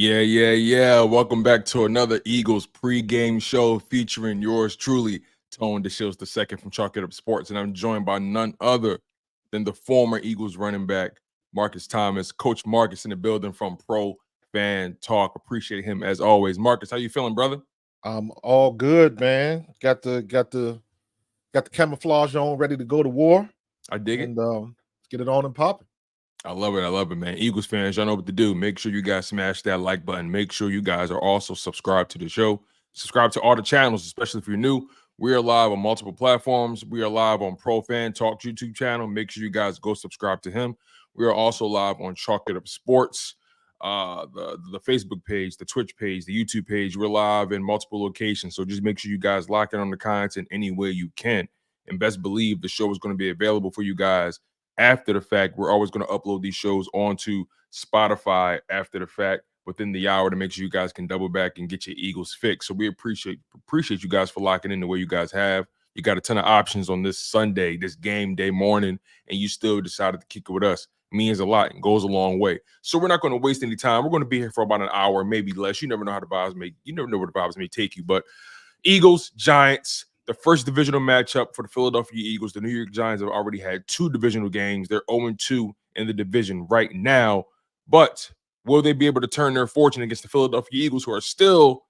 Yeah. Welcome back to another Eagles pregame show featuring yours truly, Tone DeShields II from Chalk It Up Sports. And I'm joined by none other than the former Eagles running back, Markus Thomas. Coach Markus in the building from Pro Fan Talk. Appreciate him as always. Markus, how you feeling, brother? I'm all good, man. Got the camouflage on, ready to go to war. I dig it. And let's get it on and popping. I love it, man. Eagles fans, y'all know what to do. Make sure you guys smash that like button. Make sure you guys are also subscribed to the show. Subscribe to all the channels, especially if you're new. We are live on multiple platforms. We are live on Pro Fan Talk YouTube channel. Make sure you guys go subscribe to him. We are also live on Chalk It Up Sports, the Facebook page, the Twitch page, the YouTube page. We're live in multiple locations. So just make sure you guys lock in on the content any way you can. And best believe the show is going to be available for you guys after the fact. We're always going to upload these shows onto Spotify after the fact within the hour to make sure you guys can double back and get your Eagles fix. So we appreciate you guys for locking in the way you guys have. You got a ton of options on this Sunday, this game day morning, and you still decided to kick it with us. It means a lot and goes a long way. So we're not going to waste any time. We're going to be here for about an hour, maybe less. You never know how the vibes may. You never know where the vibes may take you. But Eagles, Giants, the first divisional matchup for the Philadelphia Eagles. The New York Giants have already had 2 divisional games. They're 0-2 in the division right now. But will they be able to turn their fortune against the Philadelphia Eagles, who are still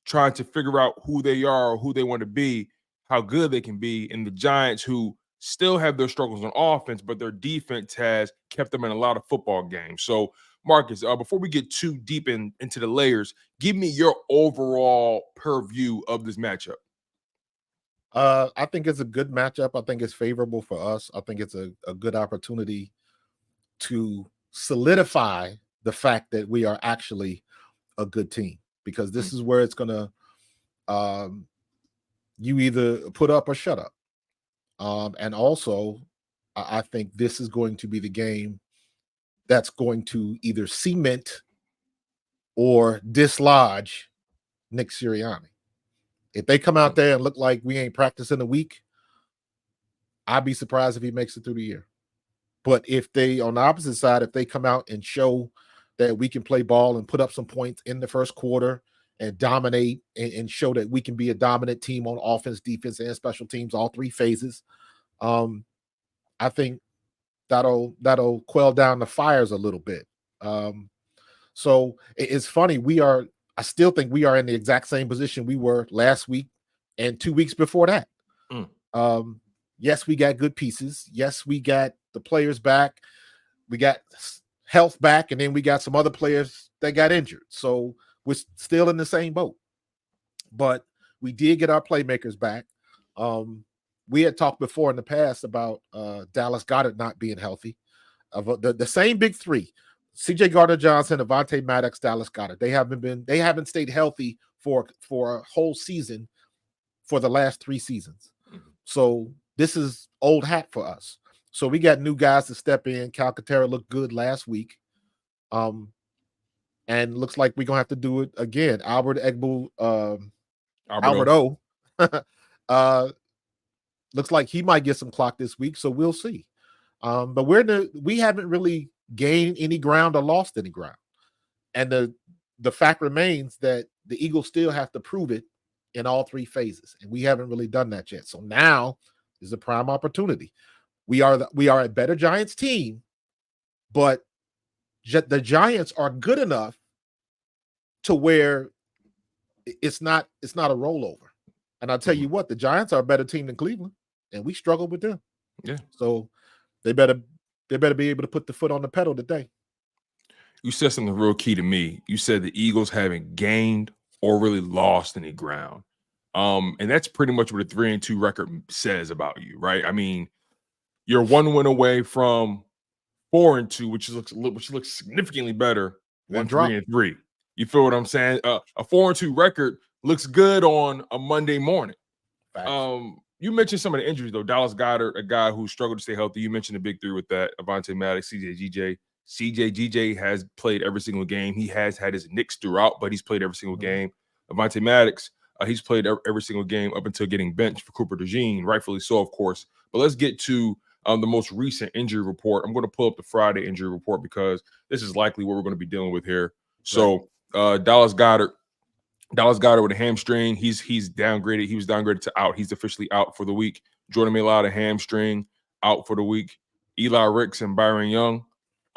trying to figure out who they are, who they want to be, how good they can be, and the Giants, who still have their struggles on offense, but their defense has kept them in a lot of football games. So, Markus, before we get too deep into the layers, give me your overall purview of this matchup. I think it's a good matchup. I think it's favorable for us. I think it's a good opportunity to solidify the fact that we are actually a good team, because this is where it's going to you either put up or shut up. And also, I think this is going to be the game that's going to either cement or dislodge Nick Sirianni. If they come out there and look like we ain't practicing a week, I'd be surprised if he makes it through the year. But if they, on the opposite side, if they come out and show that we can play ball and put up some points in the first quarter and dominate and show that we can be a dominant team on offense, defense, and special teams, all 3 phases, I think that'll quell down the fires a little bit. So it's funny. I still think we are in the exact same position we were last week and 2 weeks before that. Yes, we got good pieces. Yes, we got the players back. We got health back, and then we got some other players that got injured. So we're still in the same boat. But we did get our playmakers back. We had talked before in the past about Dallas Goedert not being healthy. The same big 3. CJ Gardner-Johnson, Avonte Maddox, Dallas Goedert. They haven't stayed healthy for a whole season for the last 3 seasons. So this is old hat for us. So we got new guys to step in. Calcaterra looked good last week. And looks like we're gonna have to do it again. Albert O. Looks like he might get some clock this week, so we'll see. But we haven't really gained any ground or lost any ground. And the fact remains that the Eagles still have to prove it in all 3 phases. And we haven't really done that yet. So now is a prime opportunity. We are a better Giants team, but the Giants are good enough to where it's not a rollover. And I'll tell you what, the Giants are a better team than Cleveland, and we struggle with them. Yeah. So they better be able to put the foot on the pedal today. You said something real key to me. You said the Eagles haven't gained or really lost any ground. And that's pretty much what a 3-2 record says about you, right? I mean, you're 1 win away from 4-2, which looks significantly better than 3-3. You feel what I'm saying? A 4-2 record looks good on a Monday morning. You mentioned some of the injuries, though. Dallas Goedert, a guy who struggled to stay healthy. You mentioned the big 3 with that. Avonte Maddox, CJ has played every single game. He has had his nicks throughout, but he's played every single game. Avonte Maddox, he's played every single game up until getting benched for DeJean, rightfully so, of course. But let's get to the most recent injury report. I'm going to pull up the Friday injury report because this is likely what we're going to be dealing with here. So Dallas Goedert with a hamstring. He's downgraded. He was downgraded to out. He's officially out for the week. Jordan Mailata, hamstring, out for the week. Eli Ricks and Byron Young.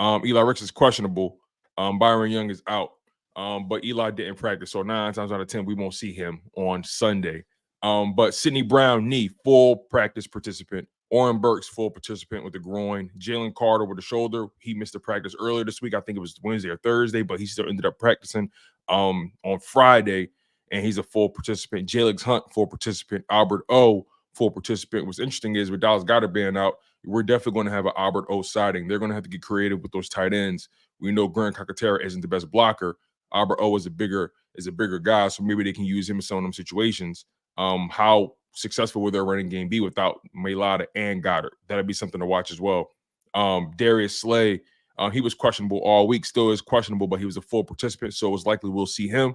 Eli Ricks is questionable. Byron Young is out. But Eli didn't practice. So 9 times out of 10, we won't see him on Sunday. But Sidney Brown, knee, full practice participant. Oren Burks, full participant with the groin. Jalen Carter with the shoulder. He missed the practice earlier this week. I think it was Wednesday or Thursday, but he still ended up practicing on Friday, and he's a full participant. Jalix Hunt, full participant. Albert O, full participant. What's interesting is with Dallas Goedert being out, we're definitely going to have an Albert O sighting. They're going to have to get creative with those tight ends. We know Grant Calcaterra isn't the best blocker. Albert O is a bigger guy, so maybe they can use him in some of them situations. How successful will their running game be without Mailata and Goddard? That'd be something to watch as well. Darius Slay, he was questionable all week, still is questionable, but he was a full participant, so it's likely we'll see him.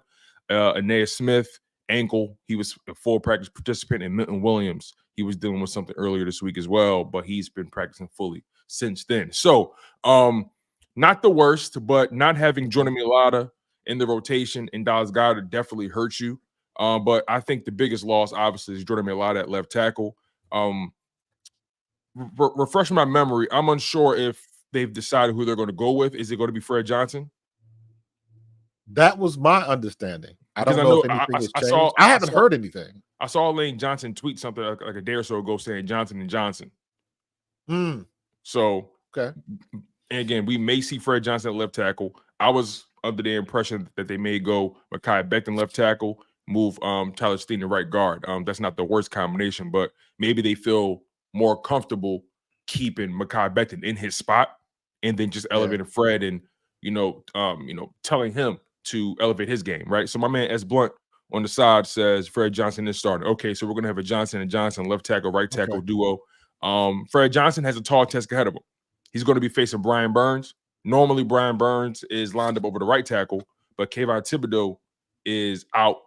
Anea Smith, ankle, he was a full practice participant. And Milton Williams, he was dealing with something earlier this week as well, but he's been practicing fully since then. So not the worst, but not having Jordan Mailata in the rotation and Dallas Goedert definitely hurts you. But I think the biggest loss, obviously, is Jordan Mailata at left tackle. Refresh my memory. I'm unsure if they've decided who they're going to go with. Is it going to be Fred Johnson? That was my understanding. I don't know if anything has changed. I haven't heard anything. I saw Lane Johnson tweet something like a day or so ago saying Johnson and Johnson. So, okay. And again, we may see Fred Johnson at left tackle. I was under the impression that they may go Mekhi Becton left tackle, move Tyler Steen to right guard. That's not the worst combination, but maybe they feel more comfortable keeping Mekhi Becton in his spot and then just elevating Fred and telling him to elevate his game, right? So my man S. Blunt on the side says Fred Johnson is starting. Okay, so we're gonna have a Johnson and Johnson left tackle, right tackle duo. Fred Johnson has a tall task ahead of him. He's going to be facing Brian Burns. Normally, Brian Burns is lined up over the right tackle, but Kayvon Thibodeau is out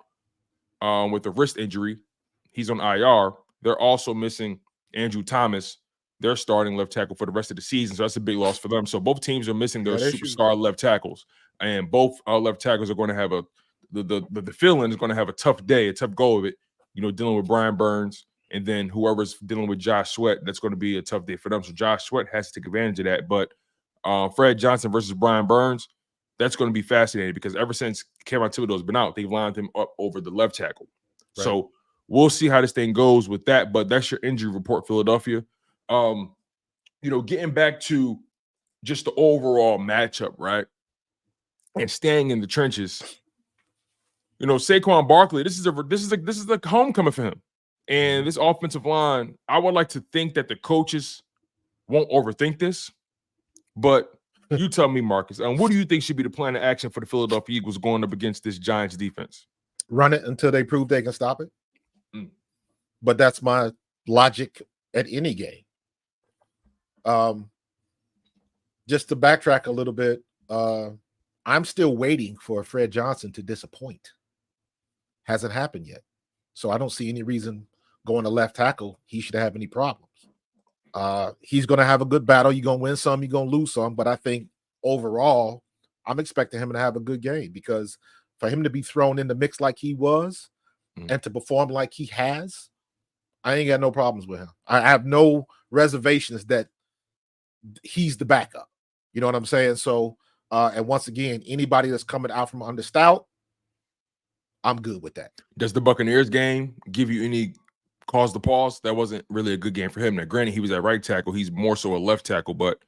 with a wrist injury. He's on IR. They're also missing Andrew Thomas. They're starting left tackle for the rest of the season, so that's a big loss for them. So both teams are missing their superstar left tackles, and both left tackles are going to have the feeling is going to have a tough day, a tough go of it. Dealing with Brian Burns, and then whoever's dealing with Josh Sweat, that's going to be a tough day for them. So Josh Sweat has to take advantage of that. But Fred Johnson versus Brian Burns, that's going to be fascinating because ever since Kayvon Thibodeau's been out, they've lined him up over the left tackle. Right. So we'll see how this thing goes with that. But that's your injury report, Philadelphia. Getting back to just the overall matchup, right? And staying in the trenches. Saquon Barkley, this is a homecoming for him. And this offensive line, I would like to think that the coaches won't overthink this. But you tell me, Marcus, what do you think should be the plan of action for the Philadelphia Eagles going up against this Giants defense? Run it until they prove they can stop it. But that's my logic at any game. Just to backtrack a little bit, I'm still waiting for Fred Johnson to disappoint. Hasn't happened yet. So I don't see any reason going to left tackle he should have any problems. He's going to have a good battle. You're going to win some, you're going to lose some. But I think overall, I'm expecting him to have a good game because for him to be thrown in the mix like he was and to perform like he has, I ain't got no problems with him. I have no reservations that he's the backup. You know what I'm saying? So, and once again, anybody that's coming out from under stout, I'm good with that. Does the Buccaneers game give you any cause to pause? That wasn't really a good game for him. Now, granted, he was at right tackle. He's more so a left tackle, but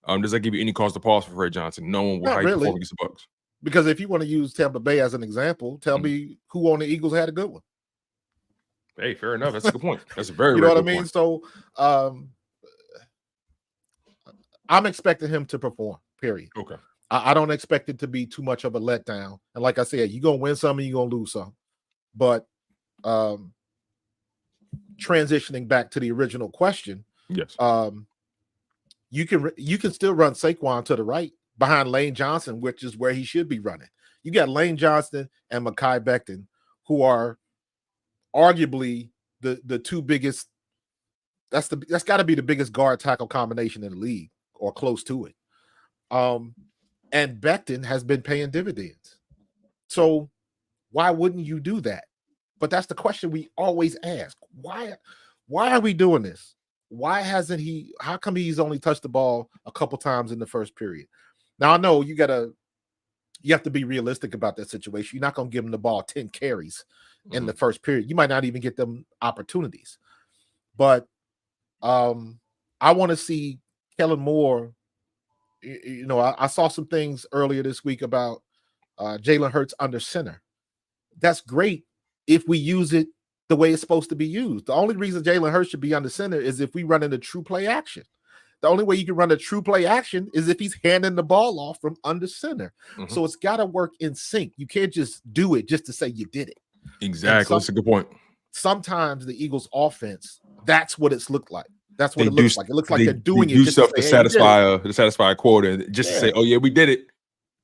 does that give you any cause to pause for Fred Johnson? Knowing how he performed against the Bucs? Because if you want to use Tampa Bay as an example, tell me who on the Eagles had a good one. Hey, fair enough. That's a good point. That's a very, you know what I mean? Point. So I'm expecting him to perform, period. Okay. I don't expect it to be too much of a letdown. And like I said, you're going to win some and you're going to lose some. But transitioning back to the original question, yes, you can still run Saquon to the right behind Lane Johnson, which is where he should be running. You got Lane Johnson and Mekhi Becton, who are arguably the two biggest. That's got to be the biggest guard tackle combination in the league, or close to it. And Becton has been paying dividends. So why wouldn't you do that? But that's the question we always ask. Why are we doing this? Why hasn't he? How come he's only touched the ball a couple times in the first period? Now I know you have to be realistic about that situation. You're not going to give him the ball 10 carries in the first period. You might not even get them opportunities. But I want to see Kellen Moore. You know, I saw some things earlier this week about Jalen Hurts under center. That's great if we use it the way it's supposed to be used. The only reason Jalen Hurts should be under center is if we run into true play action. The only way you can run a true play action is if he's handing the ball off from under center. So it's got to work in sync. You can't just do it just to say you did it. Exactly. That's a good point. Sometimes the Eagles offense, that's what it's looked like. That's what it looks like. It looks like they're doing it just to satisfy a quota, just to say, "Oh yeah, we did it."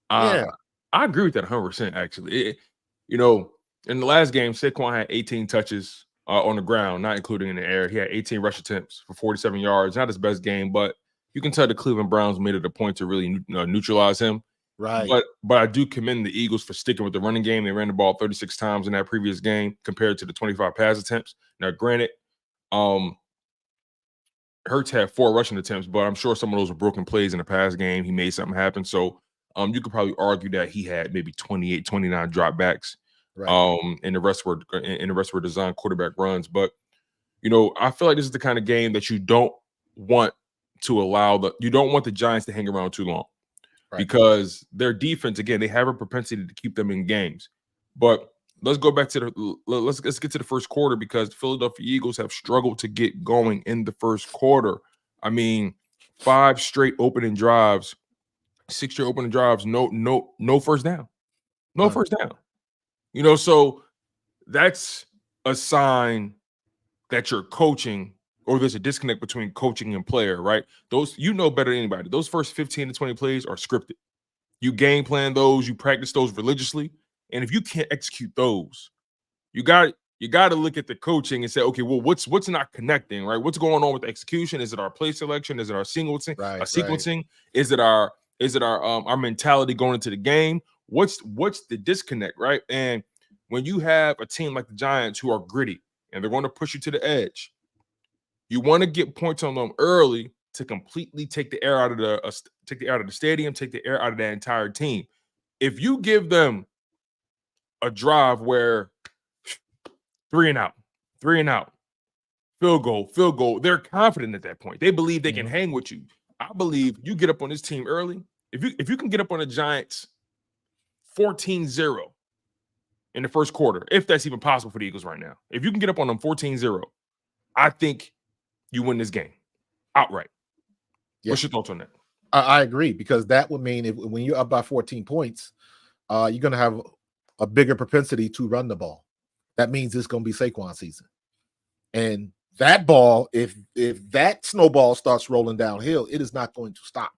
I agree with that 100%. Actually, you know, in the last game, Saquon had 18 touches on the ground, not including in the air. He had 18 rush attempts for 47 yards. Not his best game, but you can tell the Cleveland Browns made it a point to really neutralize him. Right. But I do commend the Eagles for sticking with the running game. They ran the ball 36 times in that previous game compared to the 25 pass attempts. Now, granted, Hurts had 4 rushing attempts, but I'm sure some of those were broken plays in the pass game. He made something happen. So you could probably argue that he had maybe 28, 29 dropbacks. Right. And the rest were designed quarterback runs. But you know, I feel like this is the kind of game that you don't want the Giants to hang around too long. Right. Because their defense, again, they have a propensity to keep them in games. But let's go back to let's get to the first quarter, because the Philadelphia Eagles have struggled to get going in the first quarter. I mean, 5 straight opening drives, 6 straight opening drives, no first down. No first down. You know, so that's a sign that you're coaching, or there's a disconnect between coaching and player, right? Those, you know better than anybody, those first 15 to 20 plays are scripted. You game plan those, you practice those religiously. And if you can't execute those, you got to look at the coaching and say, okay, well, what's not connecting, right? What's going on with the execution? Is it our play selection? Is it our sequencing? Right. Is it our mentality going into the game? What's the disconnect, right? And when you have a team like the Giants who are gritty and they're going to push you to the edge, you want to get points on them early to completely take the air out of the stadium, take the air out of the entire team. If you give them a drive where 3 and out, field goal, they're confident at that point. They believe they can hang with you. I believe you get up on this team early. If you can get up on the Giants 14-0 in the first quarter, if that's even possible for the Eagles right now, if you can get up on them 14-0, I think you win this game outright. Yeah. What's your thoughts on that? I agree, because that would mean when you're up by 14 points, you're going to have a bigger propensity to run the ball. That means it's going to be Saquon season. And that ball, if that snowball starts rolling downhill, it is not going to stop.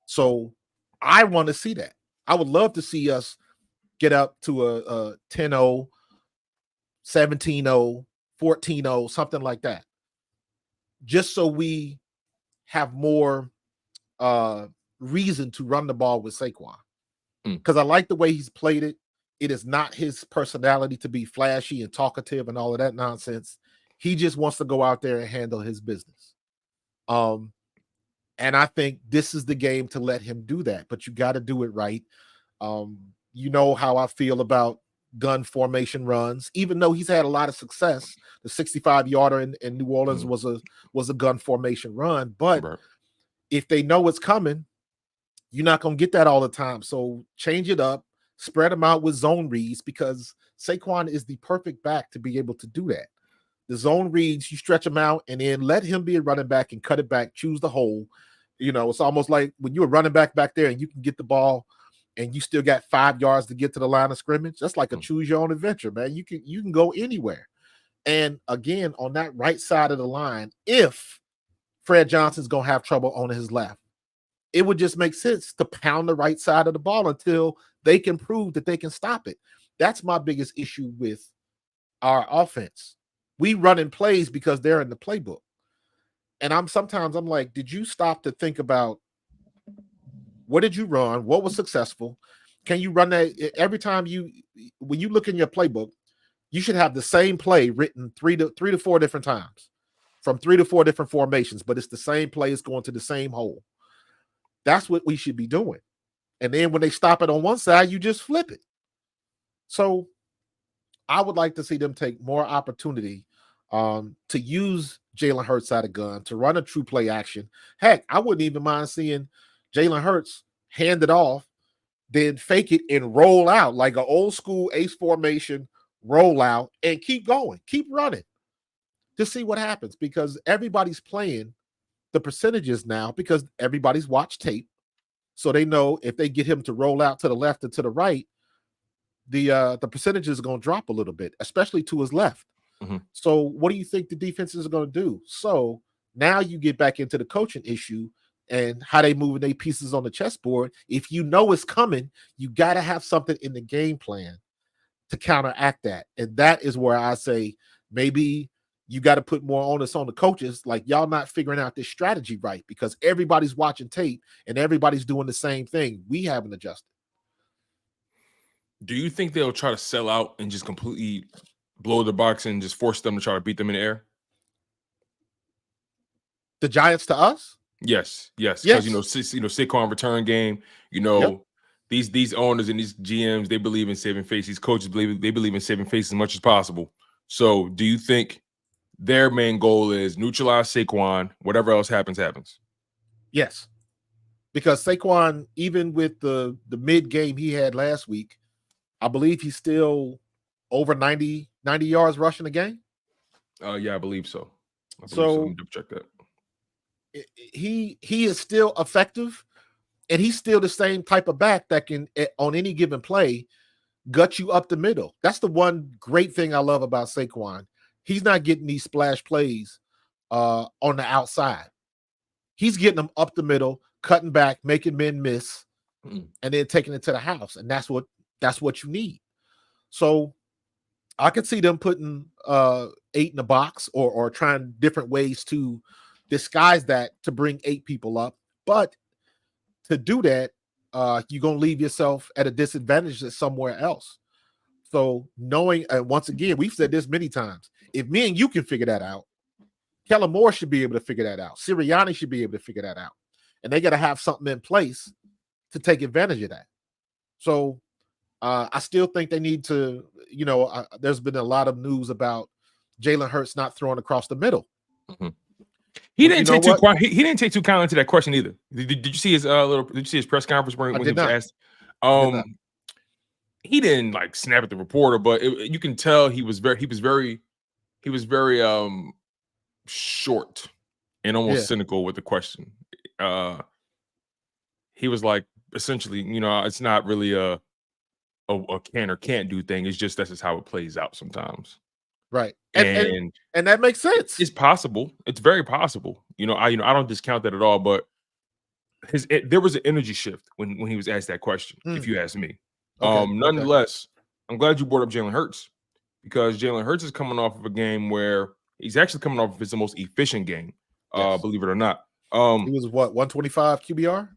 So I want to see that. I would love to see us get up to a 10-0, 17-0, 14-0, something like that, just so we have more reason to run the ball with Saquon. Because I like the way he's played it. It is not his personality to be flashy and talkative and all of that nonsense. He just wants to go out there and handle his business. And I think this is the game to let him do that, but you got to do it right. You know how I feel about gun formation runs, even though he's had a lot of success. The 65-yarder in New Orleans was a gun formation run, but if they know it's coming, you're not going to get that all the time. So change it up, spread them out with zone reads, because Saquon is the perfect back to be able to do that. The zone reads, you stretch them out and then let him be a running back and cut it back, choose the hole. You know, it's almost like when you're a running back there and you can get the ball and you still got 5 yards to get to the line of scrimmage. That's like a choose your own adventure, man. You can go anywhere. And again, on that right side of the line, if Fred Johnson's going to have trouble on his left, it would just make sense to pound the right side of the ball until they can prove that they can stop it. That's my biggest issue with our offense. We run in plays because they're in the playbook. And sometimes I'm like, did you stop to think about what did you run? What was successful? Can you run that every time when you look in your playbook? You should have the same play written three to four different times from 3 to 4 different formations, but it's the same play. It's going to the same hole. That's what we should be doing. And then when they stop it on one side, you just flip it. So I would like to see them take more opportunity to use Jalen Hurts out of gun, to run a true play action. Heck, I wouldn't even mind seeing Jalen Hurts hand it off, then fake it and roll out like an old school ace formation, roll out and keep going, keep running to see what happens, because everybody's playing the percentages now because everybody's watched tape. So they know if they get him to roll out to the left and to the right, the percentages are going to drop a little bit, especially to his left. Mm-hmm. So what do you think the defenses are going to do? So now you get back into the coaching issue and how they moving their pieces on the chessboard. If you know it's coming, you got to have something in the game plan to counteract that. And that is where I say maybe you got to put more onus on the coaches. Like, y'all not figuring out this strategy right, because everybody's watching tape and everybody's doing the same thing. We haven't adjusted. Do you think they'll try to sell out and just completely blow the box and just force them to try to beat them in the air? The Giants to us? Yes. Because Saquon return game. These owners and these GMs, they believe in saving face. These coaches believe in saving face as much as possible. So, do you think their main goal is neutralize Saquon? Whatever else happens, happens. Yes, because Saquon, even with the mid game he had last week, I believe he's still over 90 yards rushing a game. Yeah, I believe so. So let me double check that. He is still effective, and he's still the same type of back that can, on any given play, gut you up the middle. That's the one great thing I love about Saquon. He's not getting these splash plays on the outside. He's getting them up the middle, cutting back, making men miss, and then taking it to the house. And that's what you need. So I could see them putting 8 in the box or trying different ways to disguise that to bring 8 people up. But to do that, you're going to leave yourself at a disadvantage somewhere else. So knowing, and once again, we've said this many times, if me and you can figure that out, Kellen Moore should be able to figure that out. Sirianni should be able to figure that out. And they got to have something in place to take advantage of that. So I still think they need to, there's been a lot of news about Jalen Hurts not throwing across the middle. Mm-hmm. He didn't take too kindly to that question either. Did you see his Did you see his press conference when he was asked? He didn't like snap at the reporter, but you can tell he was very short and almost cynical with the question. He was like, essentially, it's not really a can or can't do thing. It's just that's just how it plays out sometimes. Right. And that makes sense. It's possible. It's very possible. I don't discount that at all, but there was an energy shift when he was asked that question, if you ask me. Nonetheless, I'm glad you brought up Jalen Hurts, because Jalen Hurts is coming off of a game where he's actually coming off of his most efficient game, believe it or not. He was 125 QBR?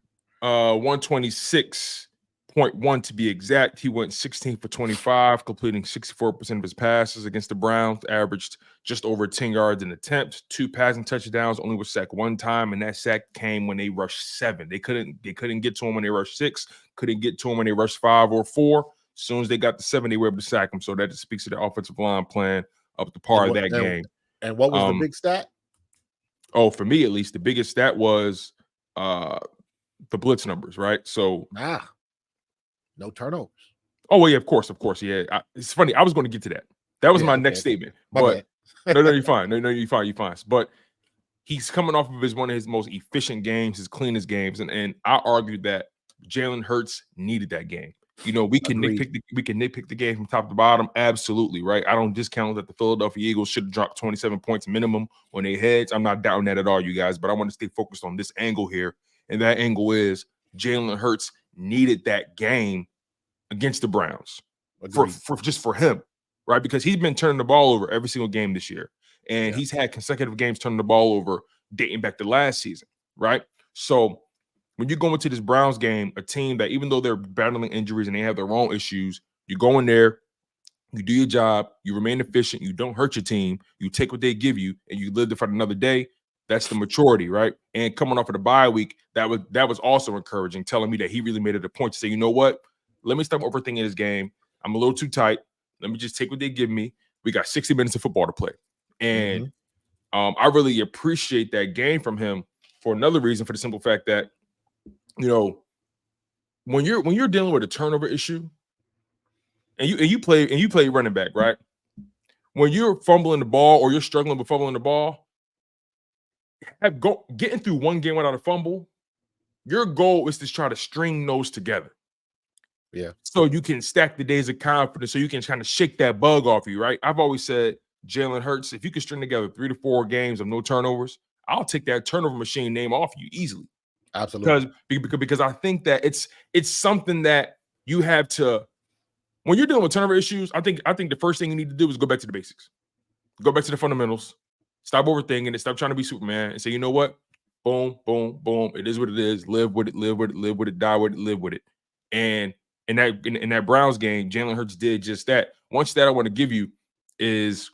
126.1 to be exact. He went 16 for 25, completing 64% of his passes against the Browns, averaged just over 10 yards an attempt, 2 passing touchdowns, only was sacked 1 time, and that sack came when they rushed 7. They couldn't get to him when they rushed 6, couldn't get to him when they rushed 5 or 4. As soon as they got to 7, they were able to sack him. So that just speaks to the offensive line plan up to par of that game. And what was the big stat? Oh, for me at least, the biggest stat was the blitz numbers, right? So no turnovers. Oh, well, yeah, of course. Yeah, it's funny. I was going to get to that. That was my next statement. But no, you're fine. No, you're fine. But he's coming off of one of his most efficient games, his cleanest games, and I argued that Jalen Hurts needed that game. We can nitpick the game from top to bottom. Absolutely, right? I don't discount that the Philadelphia Eagles should have dropped 27 points minimum on their heads. I'm not doubting that at all, you guys, but I want to stay focused on this angle here. And that angle is Jalen Hurts needed that game against the Browns for him, right? Because he's been turning the ball over every single game this year. And he's had consecutive games turning the ball over dating back to last season, right? So when you go into this Browns game, a team that even though they're battling injuries and they have their own issues, you go in there, you do your job, you remain efficient, you don't hurt your team, you take what they give you, and you live to fight another day. That's the maturity, right? And coming off of the bye week, that was also encouraging, telling me that he really made it a point to say, you know what? Let me stop overthinking this game. I'm a little too tight. Let me just take what they give me. We got 60 minutes of football to play. And I really appreciate that game from him for another reason, for the simple fact that, you know, when you're dealing with a turnover issue, and you play running back, right? When you're fumbling the ball or you're struggling with fumbling the ball, getting through one game without a fumble, your goal is to try to string those together. Yeah. So you can stack the days of confidence, so you can kind of shake that bug off you, right? I've always said, Jalen Hurts, if you can string together 3 to 4 games of no turnovers, I'll take that turnover machine name off you easily. Absolutely. Because I think that it's something that you have to, when you're dealing with turnover issues, I think the first thing you need to do is go back to the basics. Go back to the fundamentals. Stop overthinking it. Stop trying to be Superman and say, you know what? Boom, boom, boom. It is what it is. Live with it, live with it, live with it, die with it, live with it. And in that Browns game, Jalen Hurts did just that. One stat I want to give you is,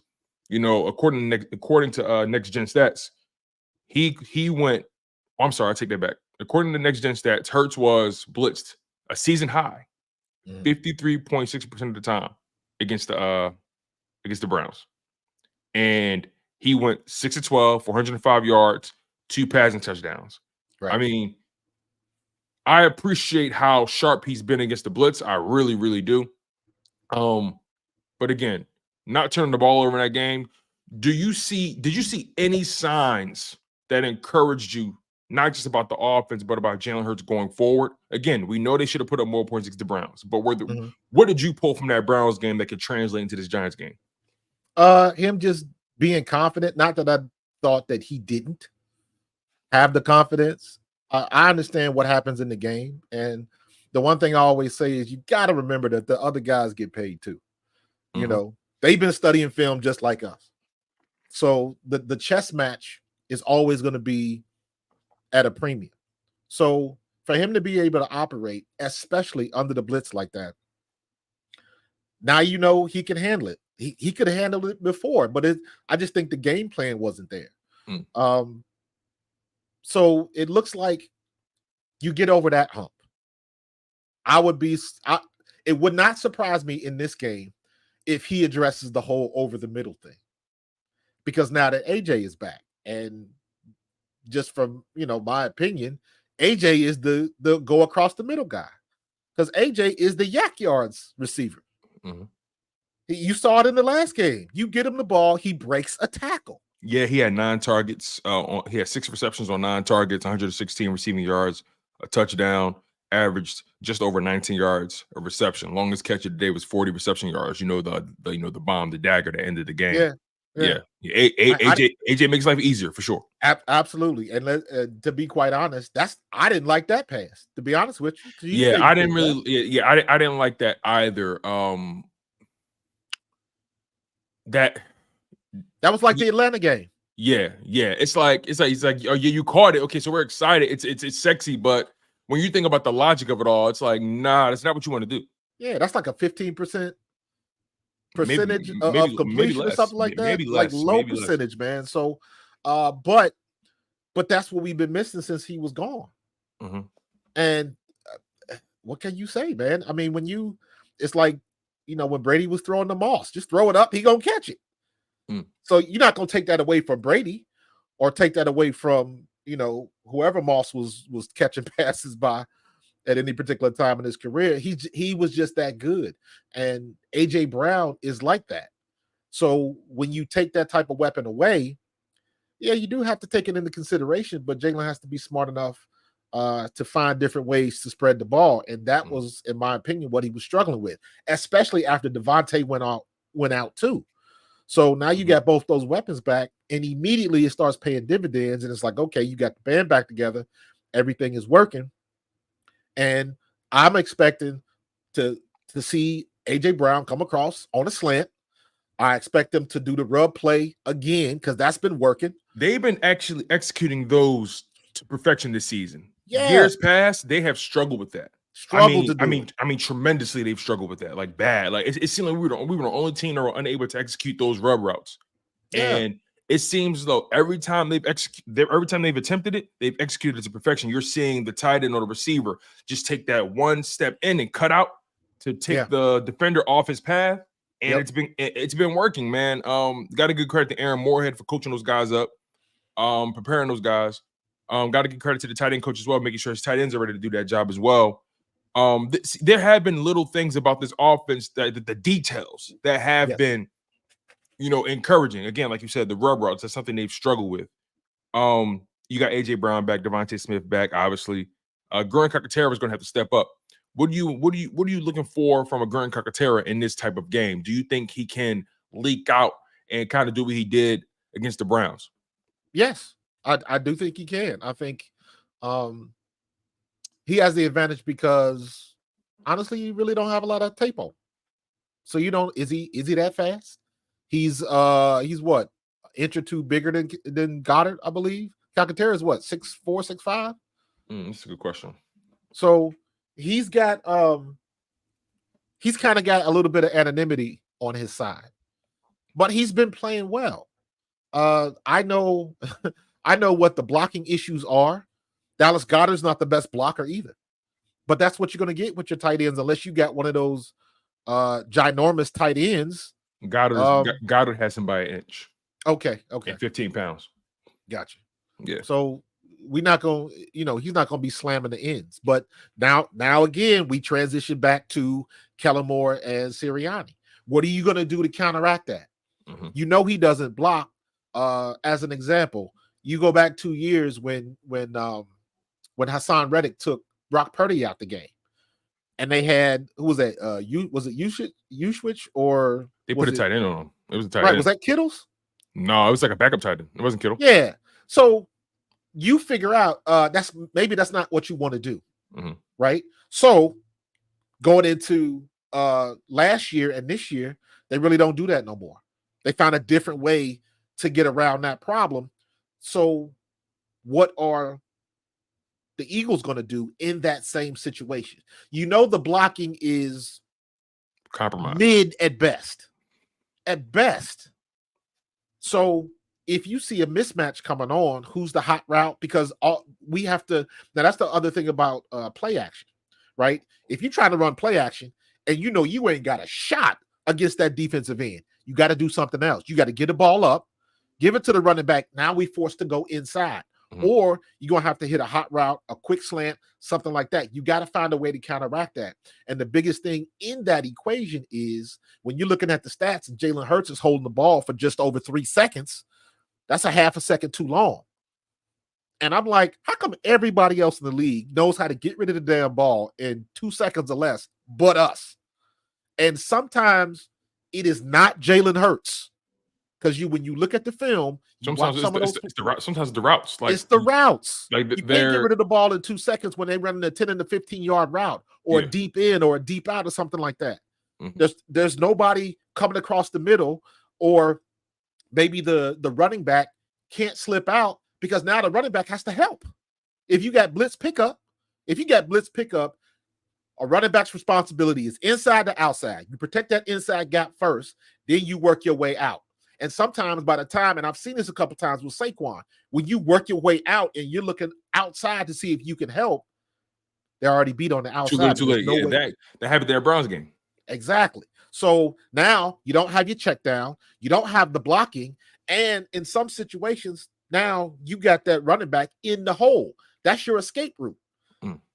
you know, according to Next Gen Stats, he went. Oh, I'm sorry, I take that back. According to Next Gen Stats, Hurts was blitzed a season high 53.6% of the time against the Browns, and he went 6 of 12, 405 yards, 2 passing touchdowns. Right. I mean, I appreciate how sharp he's been against the blitz. I really, really do. But again, not turning the ball over in that game. Did you see any signs that encouraged you, not just about the offense, but about Jalen Hurts going forward? Again, we know they should have put up more points against the Browns, but what did you pull from that Browns game that could translate into this Giants game? Him just being confident. Not that I thought that he didn't have the confidence. I understand what happens in the game, and the one thing I always say is you got to remember that the other guys get paid too. You know, they've been studying film just like us. So the chess match is always going to be at a premium. So for him to be able to operate, especially under the blitz like that, now you know he can handle it. He could have handled it before, but I just think the game plan wasn't there. So it looks like you get over that hump. It would not surprise me in this game if he addresses the whole over the middle thing, because now that AJ is back, and just from, you know, my opinion, AJ is the go across the middle guy, because AJ is the yak yards receiver. You saw it in the last game. You get him the ball, he breaks a tackle. Yeah, he had 9 targets. He had 6 receptions on 9 targets, 116 receiving yards, a touchdown, averaged just over 19 yards of reception. Longest catch of the day was 40 reception yards. You know, the bomb, the dagger that ended the game. Yeah. AJ makes life easier for sure. Absolutely. And to be quite honest, I didn't like that pass, to be honest with you. Yeah, I didn't really. Yeah, I didn't like that either. That was like the Atlanta game. Yeah. It's like, oh yeah, you caught it. Okay, so we're excited. It's sexy, but when you think about the logic of it all, it's like, nah, that's not what you want to do. Yeah, that's like a 15% percentage of completion or something like that. Maybe less, like low percentage, man. So, but that's what we've been missing since he was gone. And what can you say, man? I mean, it's like, you know, when Brady was throwing the Moss, just throw it up, he gonna catch it. So you're not gonna take that away from Brady, or take that away from, you know, whoever Moss was catching passes by at any particular time in his career. He was just that good, and AJ Brown is like that. So when you take that type of weapon away, yeah, you do have to take it into consideration. But Jalen has to be smart enough to find different ways to spread the ball, and that was, in my opinion, what he was struggling with, especially after Devontae went out too. So now you got both those weapons back, and immediately it starts paying dividends. And it's like, okay, you got the band back together, everything is working, and I'm expecting to see AJ Brown come across on a slant. I expect them to do the rub play again, because that's been working. They've been actually executing those to perfection this season. years past, they have struggled with that. I mean, tremendously. They've struggled with that, like bad. Like it seemed like we were the only team that were unable to execute those rub routes. Yeah. And it seems though every time they've attempted it, they've executed it to perfection. You're seeing the tight end or the receiver just take that one step in and cut out to take the defender off his path, and it's been working, man. Got to give credit to Aaron Moorhead for coaching those guys up, preparing those guys. Got to give credit to the tight end coach as well, making sure his tight ends are ready to do that job as well. There have been little things about this offense that the details that have been, encouraging. Again, like you said, the rub routes, that's something they've struggled with. You got AJ Brown back, Devontae Smith back, obviously. Gurren Kakatera is going to have to step up. What are you looking for from a Gurren Kakatera in this type of game? Do you think he can leak out and kind of do what he did against the Browns? Yes, I do think he can. I think he has the advantage because honestly, you really don't have a lot of tape on. So is he that fast? He's what, inch or two bigger than Goddard, I believe. Kakatera is what, 6'4", 6'5"? That's a good question. So he's kind of got a little bit of anonymity on his side, but he's been playing well. I know what the blocking issues are. Dallas Goedert's not the best blocker either, but that's what you're going to get with your tight ends unless you got one of those ginormous tight ends. Goddard has him by an inch. Okay. 15 pounds. Gotcha. Yeah. So we're not going, he's not going to be slamming the ends. But now again, we transition back to Kellen Moore and Sirianni. What are you going to do to counteract that? Mm-hmm. He doesn't block. As an example, you go back 2 years when Hassan Reddick took Brock Purdy out the game, and they had, who was that? Was it Ushwich or they put a tight end on him? It was a tight end. End. Was that Kittles? No, it was like a backup tight end. It wasn't Kittle. Yeah. So you figure out that's not what you want to do, right? So going into last year and this year, they really don't do that no more. They found a different way to get around that problem. So what are the Eagles going to do in that same situation? The blocking is compromised, mid at best. So if you see a mismatch coming on, who's the hot route? Because we have to. Now that's the other thing about play action, right? If you're trying to run play action and you ain't got a shot against that defensive end, you got to do something else. You got to get the ball up, give it to the running back. Now we forced to go inside. Or you're going to have to hit a hot route, a quick slant, something like that. You got to find a way to counteract that. And the biggest thing in that equation is when you're looking at the stats and Jalen Hurts is holding the ball for just over 3 seconds, that's a half a second too long. And I'm like, how come everybody else in the league knows how to get rid of the damn ball in 2 seconds or less but us? And sometimes it is not Jalen Hurts. Because when you look at the film, sometimes it's the routes. Like it's the routes. Like you can't get rid of the ball in 2 seconds when they run a 10 and a 15-yard route or a deep in or a deep out or something like that. Mm-hmm. There's nobody coming across the middle, or maybe the running back can't slip out because now the running back has to help. If you got blitz pickup, a running back's responsibility is inside to outside. You protect that inside gap first, then you work your way out. And sometimes by the time, and I've seen this a couple times with Saquon, when you work your way out and you're looking outside to see if you can help, they're already beat on the outside. Too late. That happened there Browns game. Exactly. So now you don't have your check down. You don't have the blocking. And in some situations, now you got that running back in the hole. That's your escape route.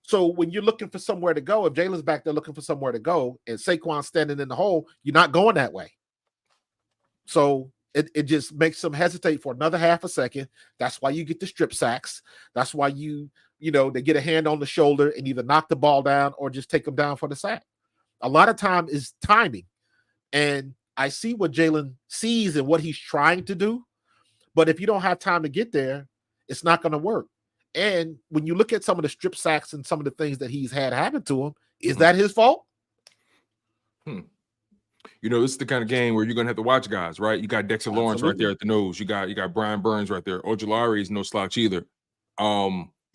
So when you're looking for somewhere to go, if Jalen's back there looking for somewhere to go and Saquon's standing in the hole, you're not going that way. So it just makes them hesitate for another half a second. That's why you get the strip sacks. That's why they get a hand on the shoulder and either knock the ball down or just take them down for the sack. A lot of time is timing. And I see what Jalen sees and what he's trying to do. But if you don't have time to get there, it's not going to work. And when you look at some of the strip sacks and some of the things that he's had happen to him, is that his fault? This is the kind of game where you're going to have to watch guys, right? You got Dexter Lawrence right there at the nose. You got Brian Burns right there. Ojulari is no slouch either.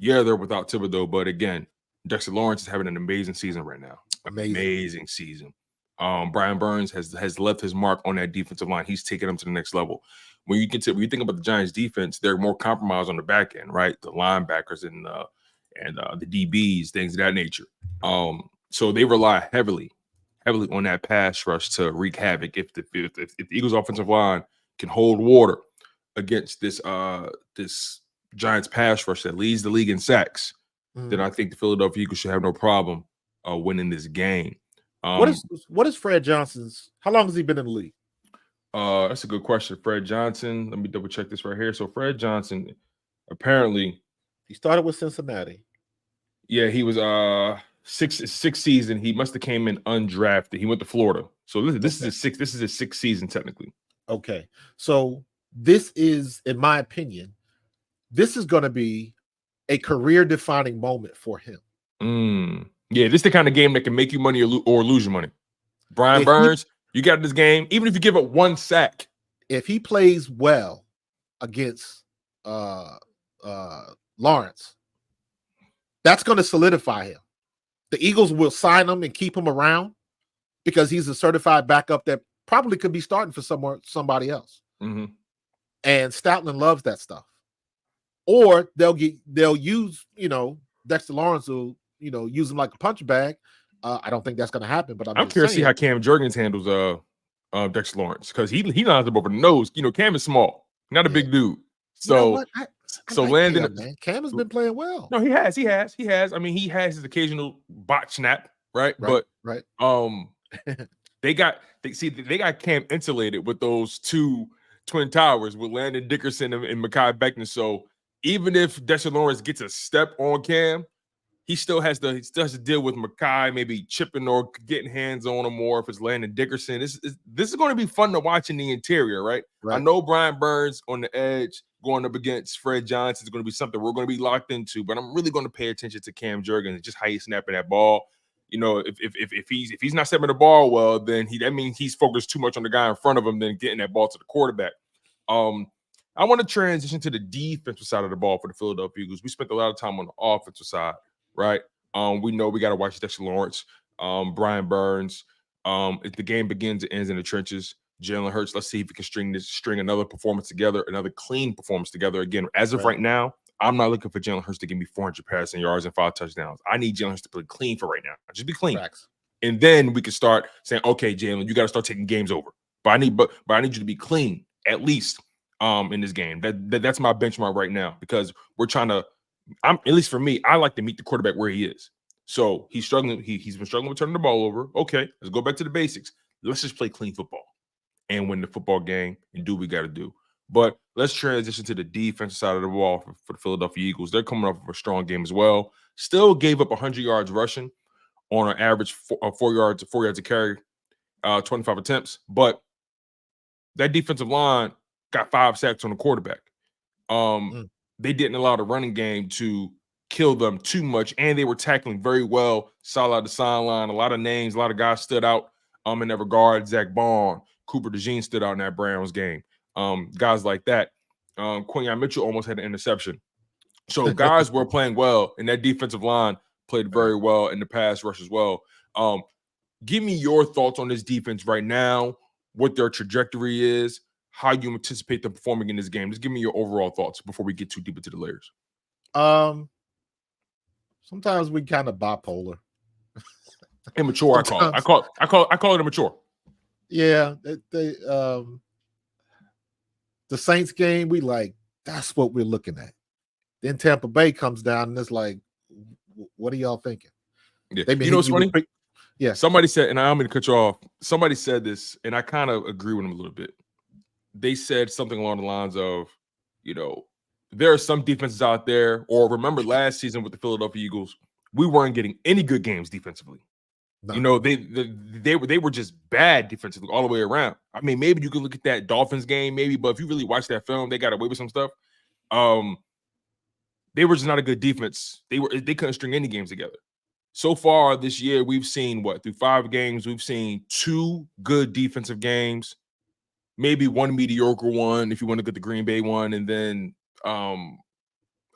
Yeah, they're without Thibodeau, but again, Dexter Lawrence is having an amazing season right now. Amazing season. Brian Burns has left his mark on that defensive line. He's taken them to the next level. When you think about the Giants defense, they're more compromised on the back end, right? The linebackers and the DBs, things of that nature. So they rely heavily on that pass rush to wreak havoc. If the Eagles offensive line can hold water against this Giants pass rush that leads the league in sacks, then I think the Philadelphia Eagles should have no problem winning this game. What is Fred Johnson's? How long has he been in the league? That's a good question. Fred Johnson. Let me double check this right here. So Fred Johnson, apparently, he started with Cincinnati. Yeah, he was sixth season. He must have came in undrafted. He went to Florida. So this is his sixth. This is his sixth season technically. Okay, so this is, in my opinion, this is going to be a career-defining moment for him. Yeah, this is the kind of game that can make you money or lose your money. Brian Burns, you got this game, even if you give up one sack. If he plays well against Lawrence, that's going to solidify him. The Eagles will sign him and keep him around because he's a certified backup that probably could be starting for somebody else. And Stoutland loves that stuff. Or they'll use, Dexter Lawrence will, use him like a punch bag. I don't think that's going to happen, but I'm curious to see how Cam Jurgens handles Dexter Lawrence, because he lines him over the nose. Cam is small, not a big dude. So I like Landon, Cam, man. Cam has been playing well. No, he has. I mean, he has his occasional bot snap, right? But they got Cam insulated with those two twin towers with Landon Dickerson and Mekhi Becton. So even if Dexter Lawrence gets a step on Cam, he still has to deal with Mekhi maybe chipping or getting hands on him more if it's Landon Dickerson. This is going to be fun to watch in the interior, right? I know Brian Burns on the edge going up against Fred Johnson is going to be something we're going to be locked into, but I'm really going to pay attention to Cam Jurgens and just how he's snapping that ball. If he's not stepping the ball well, then that means he's focused too much on the guy in front of him than getting that ball to the quarterback. I want to transition to the defensive side of the ball for the Philadelphia Eagles. We spent a lot of time on the offensive side, right? We know we got to watch Dexter Lawrence, Brian Burns. If the game begins and ends in the trenches, Jalen Hurts, let's see if we can string another performance together, another clean performance together. Again, as of right now, I'm not looking for Jalen Hurts to give me 400 passing yards and 5 touchdowns. I need Jalen Hurts to play clean for right now. Just be clean. And then we can start saying, okay, Jalen, you got to start taking games over. But I need you to be clean at least in this game. That's my benchmark right now, because we're trying to, at least for me, I like to meet the quarterback where he is. So he's struggling. He's been struggling with turning the ball over. Okay, let's go back to the basics. Let's just play clean football and win the football game and do what we got to do. But let's transition to the defensive side of the ball for the Philadelphia Eagles. They're coming off of a strong game as well. Still gave up 100 yards rushing on an average 4 yards a carry, 25 attempts. But that defensive line got 5 sacks on the quarterback. They didn't allow the running game to kill them too much, and they were tackling very well, sideline to sideline. A lot of names, a lot of guys stood out in that regard. Zach Bond, Cooper DeJean stood out in that Browns game. Guys like that. Quinyon Mitchell almost had an interception. So guys were playing well, and that defensive line played very well in the pass rush as well. Give me your thoughts on this defense right now, what their trajectory is, how you anticipate them performing in this game. Just give me your overall thoughts before we get too deep into the layers. Sometimes we kind of bipolar. Immature, I call it immature. Yeah, the Saints game, we like, that's what we're looking at. Then Tampa Bay comes down and it's like, what are y'all thinking? Yeah. You know what's funny? Yeah. Somebody said, and I'm going to cut you off. Somebody said this, and I kind of agree with them a little bit. They said something along the lines of, there are some defenses out there, or remember last season with the Philadelphia Eagles, we weren't getting any good games defensively. No. They were just bad defensively all the way around. I mean, maybe you could look at that Dolphins game, maybe, but if you really watch that film, they got away with some stuff. They were just not a good defense. They couldn't string any games together. So far this year, we've seen through 5 games, we've seen 2 good defensive games, maybe 1 mediocre one if you want to look at the Green Bay one, and then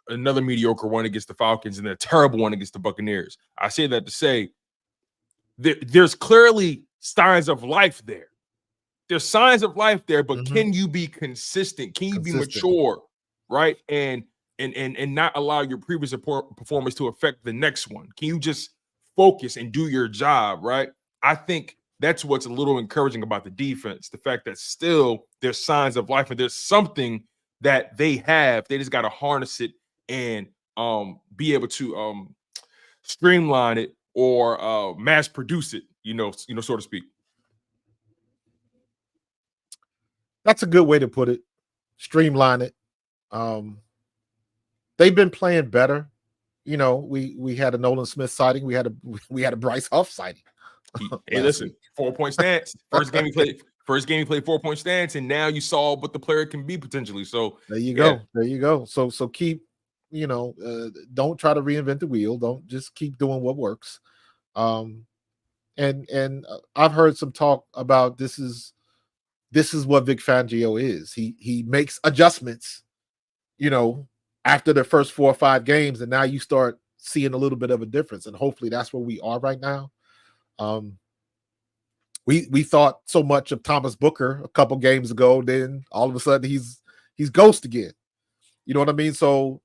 another mediocre one against the Falcons and a terrible one against the Buccaneers. I say that to say there's clearly signs of life there. There's signs of life there, but can you be consistent? Can you be mature, right? And not allow your previous performance to affect the next one? Can you just focus and do your job, right? I think that's what's a little encouraging about the defense, the fact that still there's signs of life and there's something that they have. They just got to harness it and be able to streamline it or mass produce it, so to speak. That's a good way to put it. Streamline it. They've been playing better. We had a Nolan Smith sighting. We had a Bryce Huff sighting. Hey, listen, 4-point stance. First game he played 4-point stance, and now you saw what the player can be potentially. So there you go. There you go. So keep, don't try to reinvent the wheel. Don't just keep doing what works. And I've heard some talk about this is what Vic Fangio is. He makes adjustments, after the first 4 or 5 games, and now you start seeing a little bit of a difference. And hopefully that's where we are right now. We thought so much of Thomas Booker a couple games ago, then all of a sudden he's ghost again. You know what I mean? So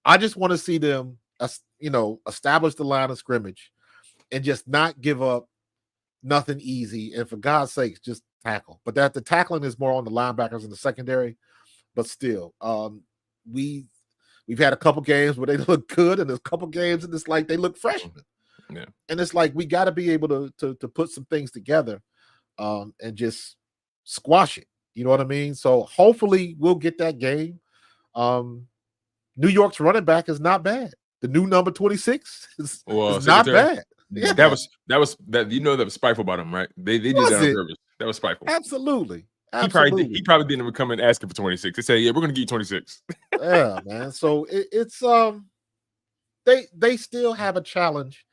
I just want to see them, establish the line of scrimmage and just not give up nothing easy. And for God's sakes, just tackle. But the tackling is more on the linebackers in the secondary. But still, we've had a couple games where they look good, and there's a couple games and it's like they look freshmen. Yeah. And it's like we got to be able to put some things together and just squash it. You know what I mean? So hopefully we'll get that game. New York's running back is not bad. The new number 26 is not bad. Yeah. That was that was spiteful about him, right? They did that on purpose. That was spiteful. Absolutely. He probably didn't even come in asking for 26. They say, yeah, we're gonna give you 26. Yeah, man. So it's they still have a challenge.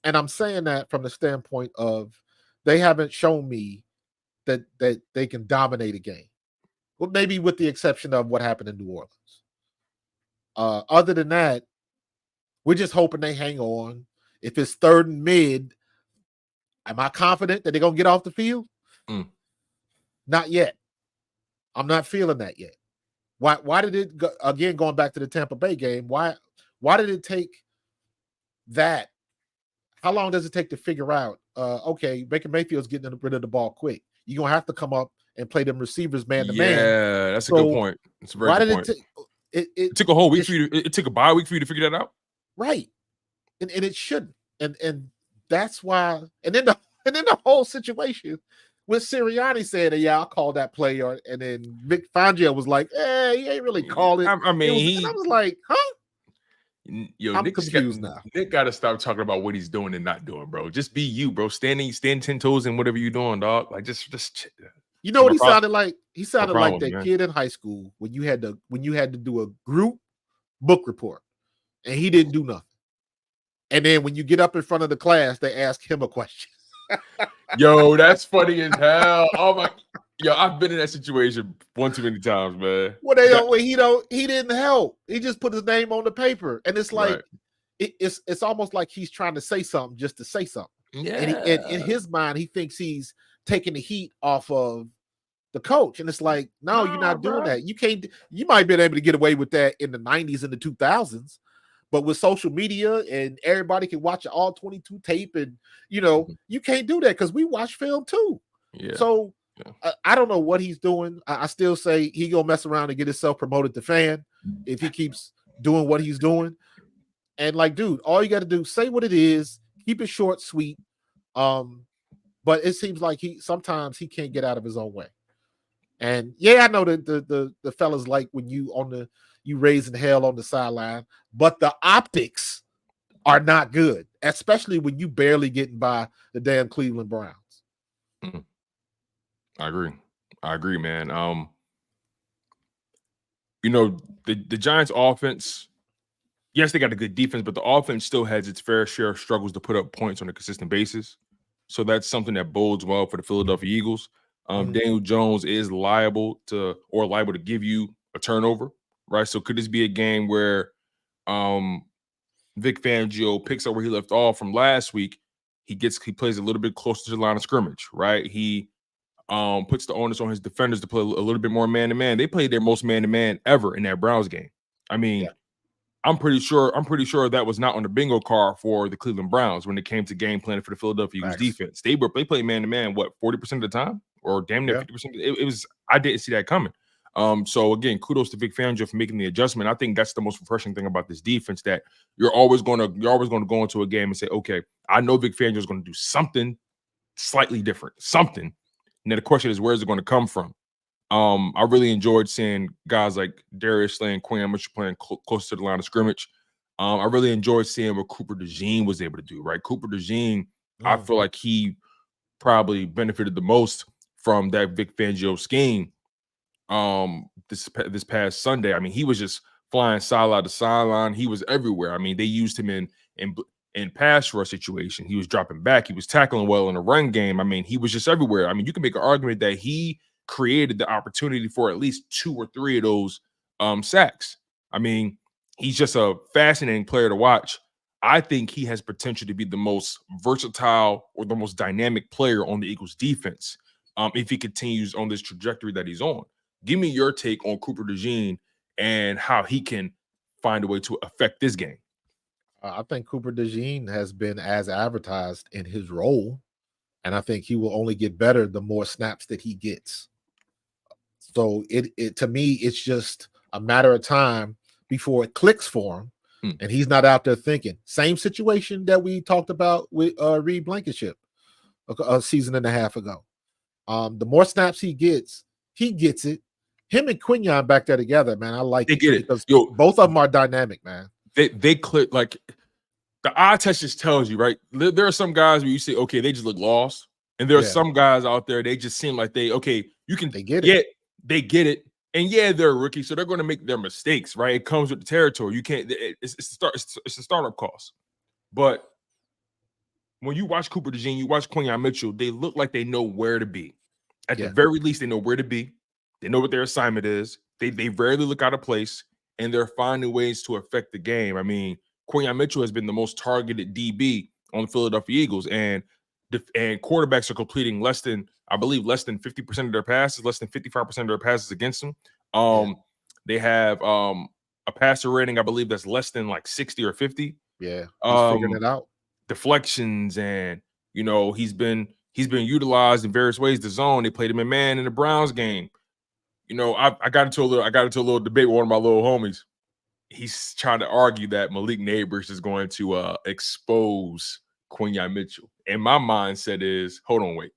And I'm saying that from the standpoint of they haven't shown me that they can dominate a game. Well, maybe with the exception of what happened in New Orleans. Other than that, we're just hoping they hang on. If it's 3rd and mid, am I confident that they're going to get off the field? Not yet. I'm not feeling that yet. Why did it go, again, going back to the Tampa Bay game, why did it take that? How long does it take to figure out, okay, Baker Mayfield's getting rid of the ball quick. You're going to have to come up and play them receivers man-to-man. Yeah, that's a good point. It's a very good point. It took a whole week for you it took a bye week for you to figure that out? Right. And it shouldn't. And that's why, and then the whole situation with Sirianni saying, yeah, I'll call that play, and then Vic Fangio was like, he ain't really called it. I mean, I was like, huh? Yo, I'm confused now. Nick got to stop talking about what he's doing and not doing, bro. Just be you, bro. Stand 10 toes in whatever you're doing, dog. Like just. You know what he sounded like? He sounded like that kid in high school when you had to do a group book report, and he didn't do nothing. And then when you get up in front of the class, they ask him a question. Yo, that's funny as hell. Oh my. Yo, I've been in that situation one too many times, man. Well, he didn't help. He just put his name on the paper, and it's like it's almost like he's trying to say something just to say something. Yeah. And in his mind, he thinks he's taking the heat off of the coach, and it's like, no, you're not doing that. You can't. You might have been able to get away with that in the 90s and the 2000s, but with social media and everybody can watch an all 22 tape, and you can't do that because we watch film too. Yeah. So. I don't know what he's doing. I still say he gonna mess around and get himself promoted to fan if he keeps doing what he's doing. And like, dude, all you got to do, say what it is, keep it short, sweet. But it seems like sometimes he can't get out of his own way. And yeah, I know that the fellas like when you raising hell on the sideline, but the optics are not good, especially when you barely getting by the damn Cleveland Browns. Mm-hmm. I agree, man. The Giants offense, yes, they got a good defense, but the offense still has its fair share of struggles to put up points on a consistent basis. So that's something that bodes well for the Philadelphia Eagles. Daniel Jones is liable to give you a turnover, right? So could this be a game where Vic Fangio picks up where he left off from last week? He plays a little bit closer to the line of scrimmage, right? He puts the onus on his defenders to play a little bit more man-to-man. They played their most man-to-man ever in that Browns game. I mean, Yeah. I'm pretty sure that was not on the bingo card for the Cleveland Browns when it came to game planning for the Philadelphia Eagles defense. They played man-to-man, 40% of the time? Or damn near 50%. It was, I didn't see that coming. So again, kudos to Vic Fangio for making the adjustment. I think that's the most refreshing thing about this defense, that you're always going to go into a game and say, okay, I know Vic Fangio is going to do something slightly different, something. And then the question is, where is it going to come from? I really enjoyed seeing guys like Darius Slay and Quinyon Mitchell playing close to the line of scrimmage. I really enjoyed seeing what Cooper DeJean was able to do, right? Cooper DeJean, I feel like he probably benefited the most from that Vic Fangio scheme this past Sunday. I mean, he was just flying sideline to sideline. He was everywhere. I mean, they used him in pass rush situation. He was dropping back. He was tackling well in the run game. I mean, he was just everywhere. I mean, you can make an argument that he created the opportunity for at least 2 or 3 of those sacks. I mean, he's just a fascinating player to watch. I think he has potential to be the most versatile or the most dynamic player on the Eagles defense if he continues on this trajectory that he's on. Give me your take on Cooper DeJean and how he can find a way to affect this game. I think Cooper DeJean has been as advertised in his role, and I think he will only get better the more snaps that he gets. So it to me, it's just a matter of time before it clicks for him, and he's not out there thinking. Same situation that we talked about with Reed Blankenship a season and a half ago. The more snaps he gets it. Him and Quinyon back there together, man. I like it because both of them are dynamic, man. They click. Like the eye test just tells you, right? There are some guys where you say, okay, they just look lost, and there are some guys out there, they just seem like they get it. They get it, and they're a rookie, so they're going to make their mistakes, right? It comes with the territory. You can't. It's a startup cost, but when you watch Cooper DeJean, you watch Quinyon Mitchell, they look like they know where to be. At the very least, they know where to be. They know what their assignment is. They rarely look out of place, and they're finding ways to affect the game. I mean, Quinyon Mitchell has been the most targeted DB on the Philadelphia Eagles, and quarterbacks are completing less than 50% of their passes, less than 55% of their passes against them. They have a passer rating, I believe, that's less than like 60 or 50. Yeah, he's figuring it out. Deflections, and he's been utilized in various ways. The zone, they played him in man in the Browns game. I got into a little debate with one of my little homies. He's trying to argue that Malik Neighbors is going to expose Quinyon Mitchell. And my mindset is, hold on, wait.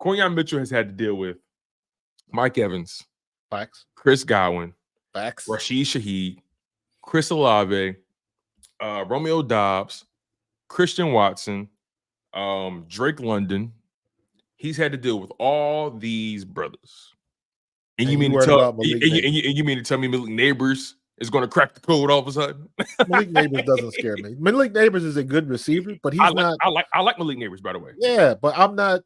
Quinyon Mitchell has had to deal with Mike Evans, facts, Chris Godwin, facts, Rashid Shaheed, Chris Olave, Romeo Dobbs, Christian Watson, Drake London. He's had to deal with all these brothers. And you mean to tell me Malik Neighbors is going to crack the code all of a sudden? Malik Neighbors doesn't scare me. Malik Neighbors is a good receiver, but he's not. I like Malik Neighbors, by the way. Yeah, but I'm not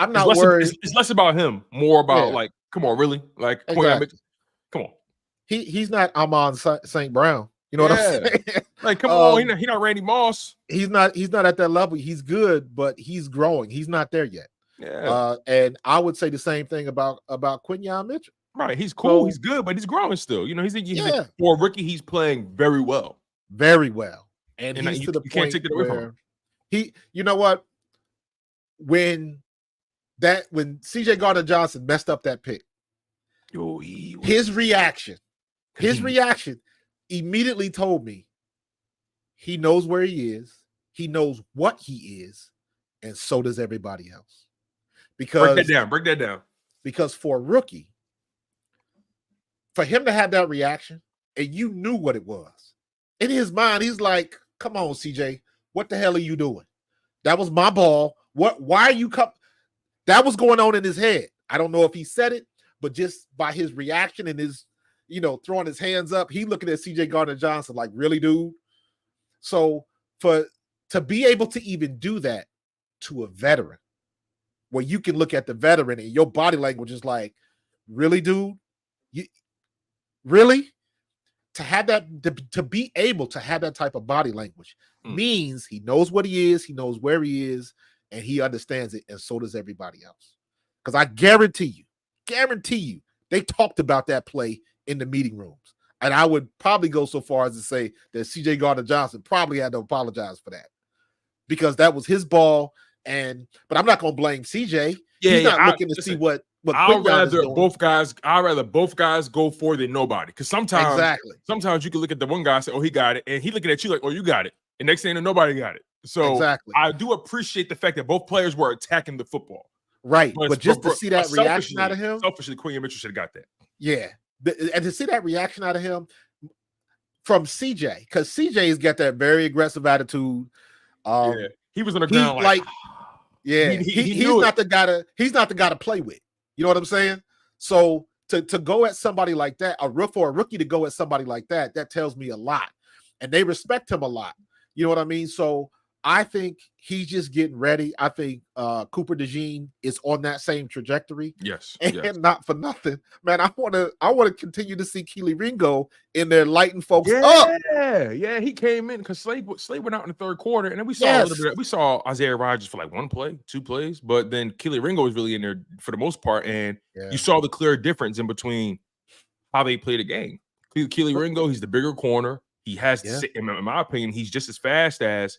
worried. It's less about him, more about like, come on, really? Like, exactly. Come on. He's not Amon St. Brown. You know what I'm saying? Like, come on, he's not Randy Moss. He's not at that level. He's good, but he's growing. He's not there yet. Yeah. And I would say the same thing about Quinyon Mitchell. Right. He's cool. So, he's good, but he's growing still. For a rookie, he's playing very well. Very well. And he's to the point can't take it away from him. You know what? When CJ Gardner-Johnson messed up that pick, his reaction immediately told me he knows where he is, he knows what he is, and so does everybody else. Because break that down. Because for a rookie, for him to have that reaction, and you knew what it was, in his mind, he's like, "Come on, CJ, what the hell are you doing? That was my ball. Why are you That was going on in his head. I don't know if he said it, but just by his reaction and his, throwing his hands up, he looking at CJ Gardner-Johnson like, really, dude? So to be able to even do that to a veteran, where you can look at the veteran and your body language is like, really, dude? Really? To have that, to be able to have that type of body language means he knows what he is, he knows where he is, and he understands it, and so does everybody else. Because I guarantee you, they talked about that play in the meeting rooms. And I would probably go so far as to say that CJ Gardner-Johnson probably had to apologize for that. Because that was his ball. But I'm not going to blame CJ. He's not looking to see what I'd rather both guys go for it than nobody. Because sometimes you can look at the one guy and say, "Oh, he got it," and he looking at you like, "Oh, you got it." And next thing you know, nobody got it. So I do appreciate the fact that both players were attacking the football. Right. But just to see that reaction out of him. Selfishly, Quinyon Mitchell should have got that. Yeah. And to see that reaction out of him from CJ, because CJ's got that very aggressive attitude. He was on the ground like he's not the guy to play with. You know what I'm saying? So to go at somebody like that, for a rookie to go at somebody like that tells me a lot. And they respect him a lot. You know what I mean? So I think he's just getting ready. I think Cooper DeJean is on that same trajectory. Yes. And not for nothing. Man, I want to continue to see Kelee Ringo in there lighting folks up. Yeah, he came in because Slade went out in the third quarter, and then we saw a little bit. We saw Isaiah Rodgers for like one play, two plays, but then Kelee Ringo was really in there for the most part, and you saw the clear difference in between how they play the game. Kelee Ringo, he's the bigger corner. He has, in my opinion, he's just as fast as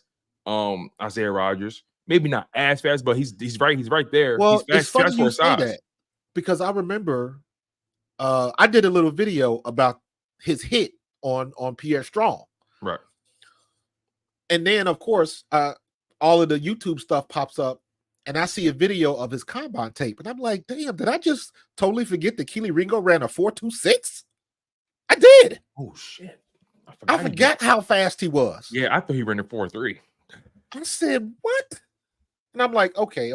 Isaiah Rodgers. Maybe not as fast, but he's right there. Well, he's fast, it's funny you say that because I remember I did a little video about his hit on Pierre Strong. Right. And then, of course, all of the YouTube stuff pops up, and I see a video of his combine tape, and I'm like, damn, did I just totally forget that Kelee Ringo ran a 4.26? I did. Oh, shit. I forgot how fast he was. Yeah, I thought he ran a 4.3. I said, what? And I'm like, okay.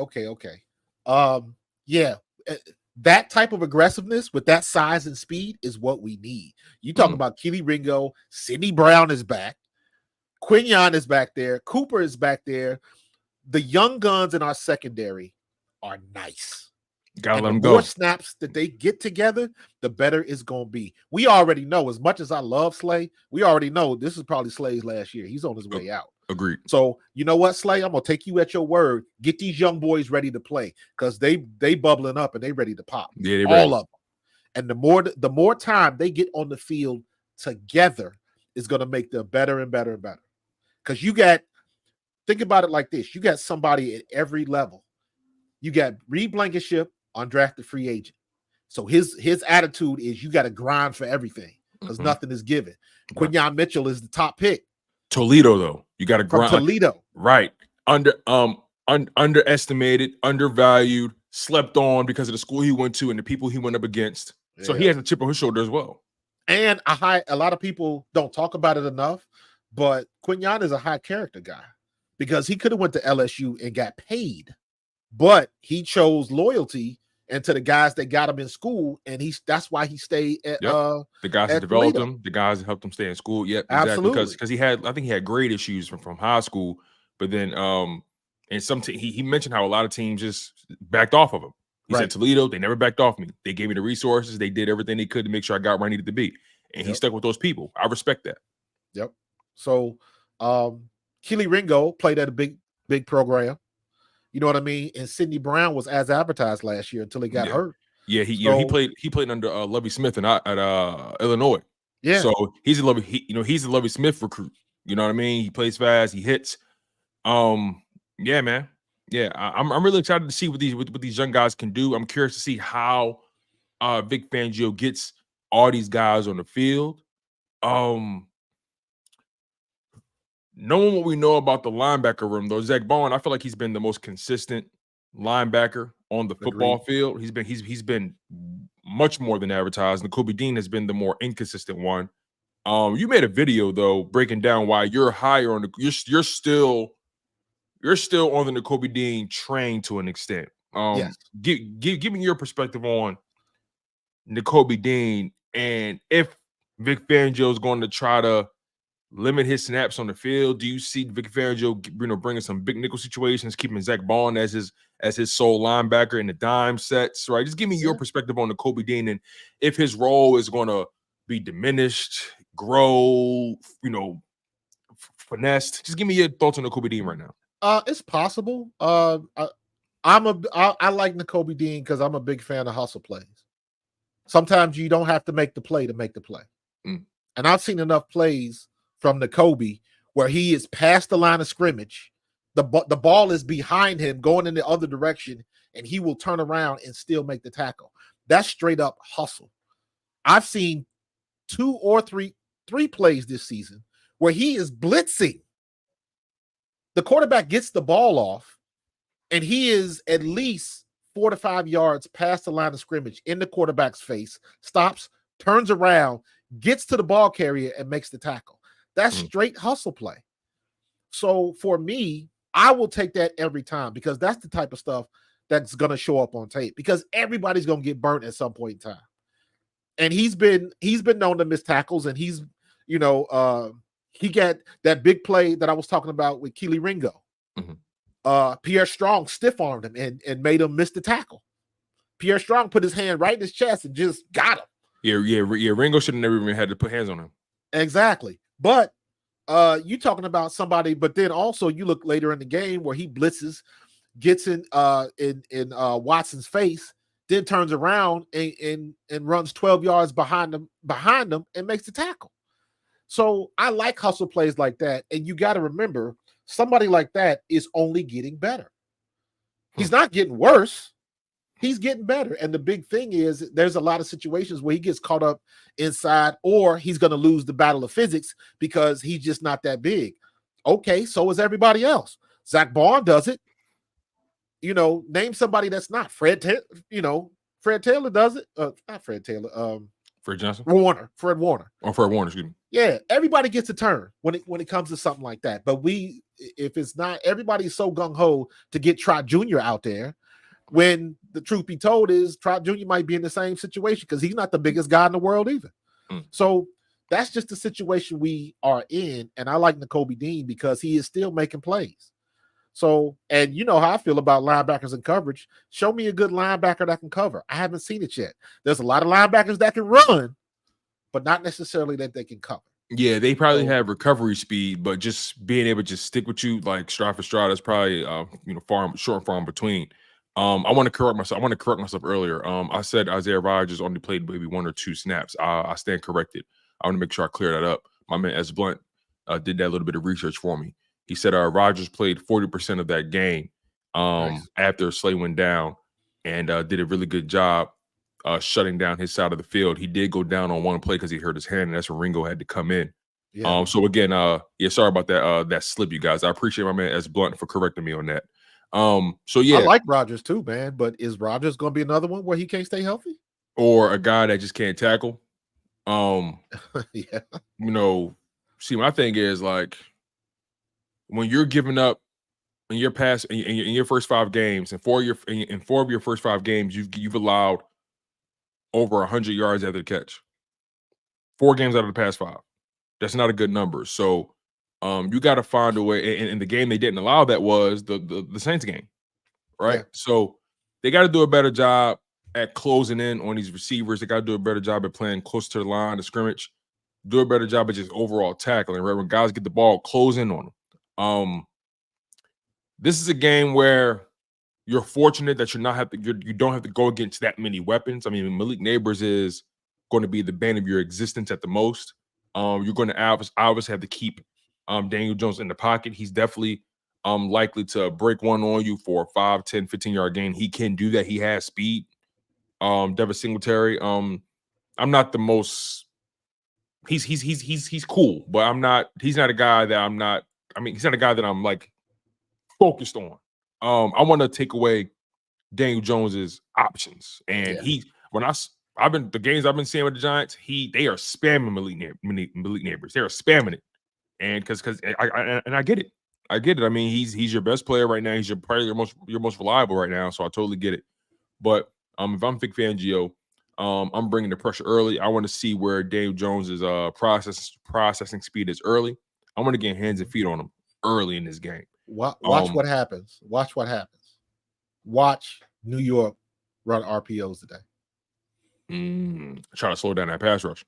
That type of aggressiveness with that size and speed is what we need. You talk about Kelee Ringo, Sidney Brown is back, Quinyon is back there, Cooper is back there. The young guns in our secondary are nice. Gotta let them the go. more snaps that they get together, the better it's going to be. We already know, as much as I love Slay, we already know this is probably Slay's last year. He's on his way out. Agreed. So you know what, Slay? I'm gonna take you at your word. Get these young boys ready to play because they bubbling up and they ready to pop. Yeah, they all of them. And the more time they get on the field together is gonna make them better and better and better. Because think about it like this: you got somebody at every level. You got Reed Blankenship, undrafted free agent. So his attitude is you got to grind for everything because nothing is given. Quinyon Mitchell is the top pick. Toledo, though, you got to grind. Toledo, right? Underestimated, undervalued, slept on because of the school he went to and the people he went up against. Yeah. So he has a chip on his shoulder as well. And a lot of people don't talk about it enough, but Quinyon is a high character guy because he could have went to LSU and got paid, but he chose loyalty and to the guys that got him in school, and that's why he stayed at the guys that developed him, the guys that helped him stay in school. Yep, exactly. Absolutely. Because I think he had grade issues from high school, but then and he mentioned how a lot of teams just backed off of him. He said Toledo, they never backed off me. They gave me the resources, they did everything they could to make sure I got where I needed to be, and he stuck with those people. I respect that. Yep. So Kelee Ringo played at a big program. You know what I mean? And Sidney Brown was as advertised last year until he got hurt. Yeah, he played under Lovie Smith at Illinois. Yeah. So he's a Lovie Smith recruit. You know what I mean? He plays fast, he hits. Yeah, man. Yeah, I'm really excited to see what these young guys can do. I'm curious to see how Vic Fangio gets all these guys on the field. Knowing what we know about the linebacker room, though, Zach Bowen, I feel like he's been the most consistent linebacker on the football field. He's been much more than advertised. Nakobe Dean has been the more inconsistent one. You made a video though breaking down why you're higher on you're still on the Nakobe Dean train to an extent. Yes. Give me your perspective on Nakobe Dean and if Vic Fangio is going to try to limit his snaps on the field. Do you see Vic Fangio, bringing some big nickel situations, keeping Zach Bowen as his sole linebacker in the dime sets, right? Just give me your perspective on Nakobe Dean and if his role is going to be diminished, grow, finessed? Just give me your thoughts on Nakobe Dean right now. It's possible. I like Nakobe Dean because I'm a big fan of hustle plays. Sometimes you don't have to make the play to make the play. And I've seen enough plays from Nakobe where he is past the line of scrimmage. The ball is behind him going in the other direction, and he will turn around and still make the tackle. That's straight up hustle. I've seen 2 or 3 plays this season where he is blitzing. The quarterback gets the ball off, and he is at least 4 to 5 yards past the line of scrimmage in the quarterback's face, stops, turns around, gets to the ball carrier, and makes the tackle. That's straight hustle play. So for me, I will take that every time because that's the type of stuff that's going to show up on tape because everybody's going to get burnt at some point in time. And he's been known to miss tackles, and he's, he got that big play that I was talking about with Keely Ringo. Pierre Strong stiff-armed him and made him miss the tackle. Pierre Strong put his hand right in his chest and just got him. Yeah. Ringo should have never even had to put hands on him. Exactly. But you talking about somebody, but then also you look later in the game where he blitzes, gets in Watson's face, then turns around and runs 12 yards behind him and makes the tackle. So I like hustle plays like that. And you got to remember, somebody like that is only getting better. He's not getting worse. He's getting better. And the big thing is there's a lot of situations where he gets caught up inside or he's going to lose the battle of physics because he's just not that big. Okay, so is everybody else. Zach Bond does it. Name somebody that's not. Fred Taylor does it. Not Fred Taylor. Fred Johnson? Fred Warner. Oh, Fred Warner, excuse me. Yeah, everybody gets a turn when it comes to something like that. But if it's not, everybody's so gung-ho to get Trot Jr. out there when the truth be told is Trot Jr. might be in the same situation because he's not the biggest guy in the world either. So that's just the situation we are in. And I like Nakobe Dean because he is still making plays. So, and you know how I feel about linebackers and coverage. Show me a good linebacker that can cover. I haven't seen it yet. There's a lot of linebackers that can run, but not necessarily that they can cover. Yeah, they probably have recovery speed, but just being able to just stick with you like stride for stride is probably short and far in between. I want to correct myself earlier. I said Isaiah Rodgers only played maybe 1 or 2 snaps. I stand corrected. I want to make sure I clear that up. My man S. Blunt did that little bit of research for me. He said Rodgers played 40% of that game after Slay went down and did a really good job shutting down his side of the field. He did go down on one play because he hurt his hand, and that's when Ringo had to come in. Yeah. So again, sorry about that slip, you guys. I appreciate my man S. Blunt for correcting me on that. So yeah, I like Rodgers too, man. But is Rodgers going to be another one where he can't stay healthy, or a guy that just can't tackle? Yeah. See, my thing is like when you're giving up in your past in your first 5 games, and 4 of your first 5 games, you've allowed over 100 yards after the catch. 4 games out of the past 5. That's not a good number. So you got to find a way. And the game they didn't allow that was the Saints game, right? Yeah. So they got to do a better job at closing in on these receivers. They got to do a better job at playing close to the line of scrimmage. Do a better job at just overall tackling, right? When guys get the ball, close in on them. This is a game where you're fortunate that you don't have to go against that many weapons. I mean, Malik Neighbors is going to be the bane of your existence at the most. You're going to obviously have to keep Daniel Jones in the pocket. He's definitely likely to break one on you for a 5, 10, 15-yard gain. He can do that. He has speed. Devin Singletary. I'm not the most. He's cool, but he's not a guy that I'm not. I mean, he's not a guy that I'm like focused on. I want to take away Daniel Jones's options, and the games I've been seeing with the Giants, they are spamming Malik Neighbors. They are spamming it, and because I get it. I get it. I mean, he's your best player right now. He's probably your most reliable right now. So I totally get it. But if I'm Vic Fangio, I'm bringing the pressure early. I want to see where Daniel Jones's processing speed is early. I want to get hands and feet on him early in this game. Watch what happens. Watch what happens. Watch New York run RPOs today. Try to slow down that pass rush.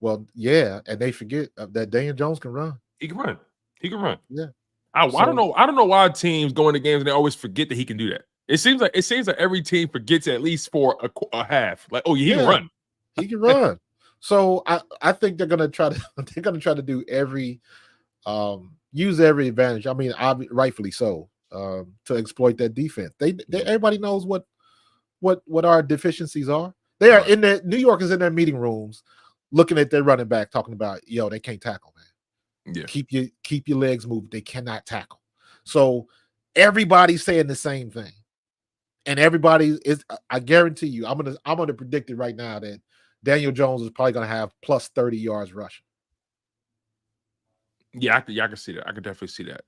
Well, yeah, and they forget that Daniel Jones can run. He can run. He can run. Yeah. I don't know. I don't know why teams go into games and they always forget that he can do that. It seems like every team forgets at least for a half. Like, oh, yeah, he can run. He can run. So I think they're gonna try to do every use every advantage. I mean, rightfully so, to exploit that defense. Everybody knows what our deficiencies are. They are in there. New York is in their meeting rooms, looking at their running back, talking about, yo, they can't tackle, man. Yeah. Keep your legs moving. They cannot tackle. So everybody's saying the same thing. And everybody is, I guarantee you, I'm gonna predict it right now that Daniel Jones is probably gonna have plus 30 yards rushing. Yeah, I can see that. I can definitely see that.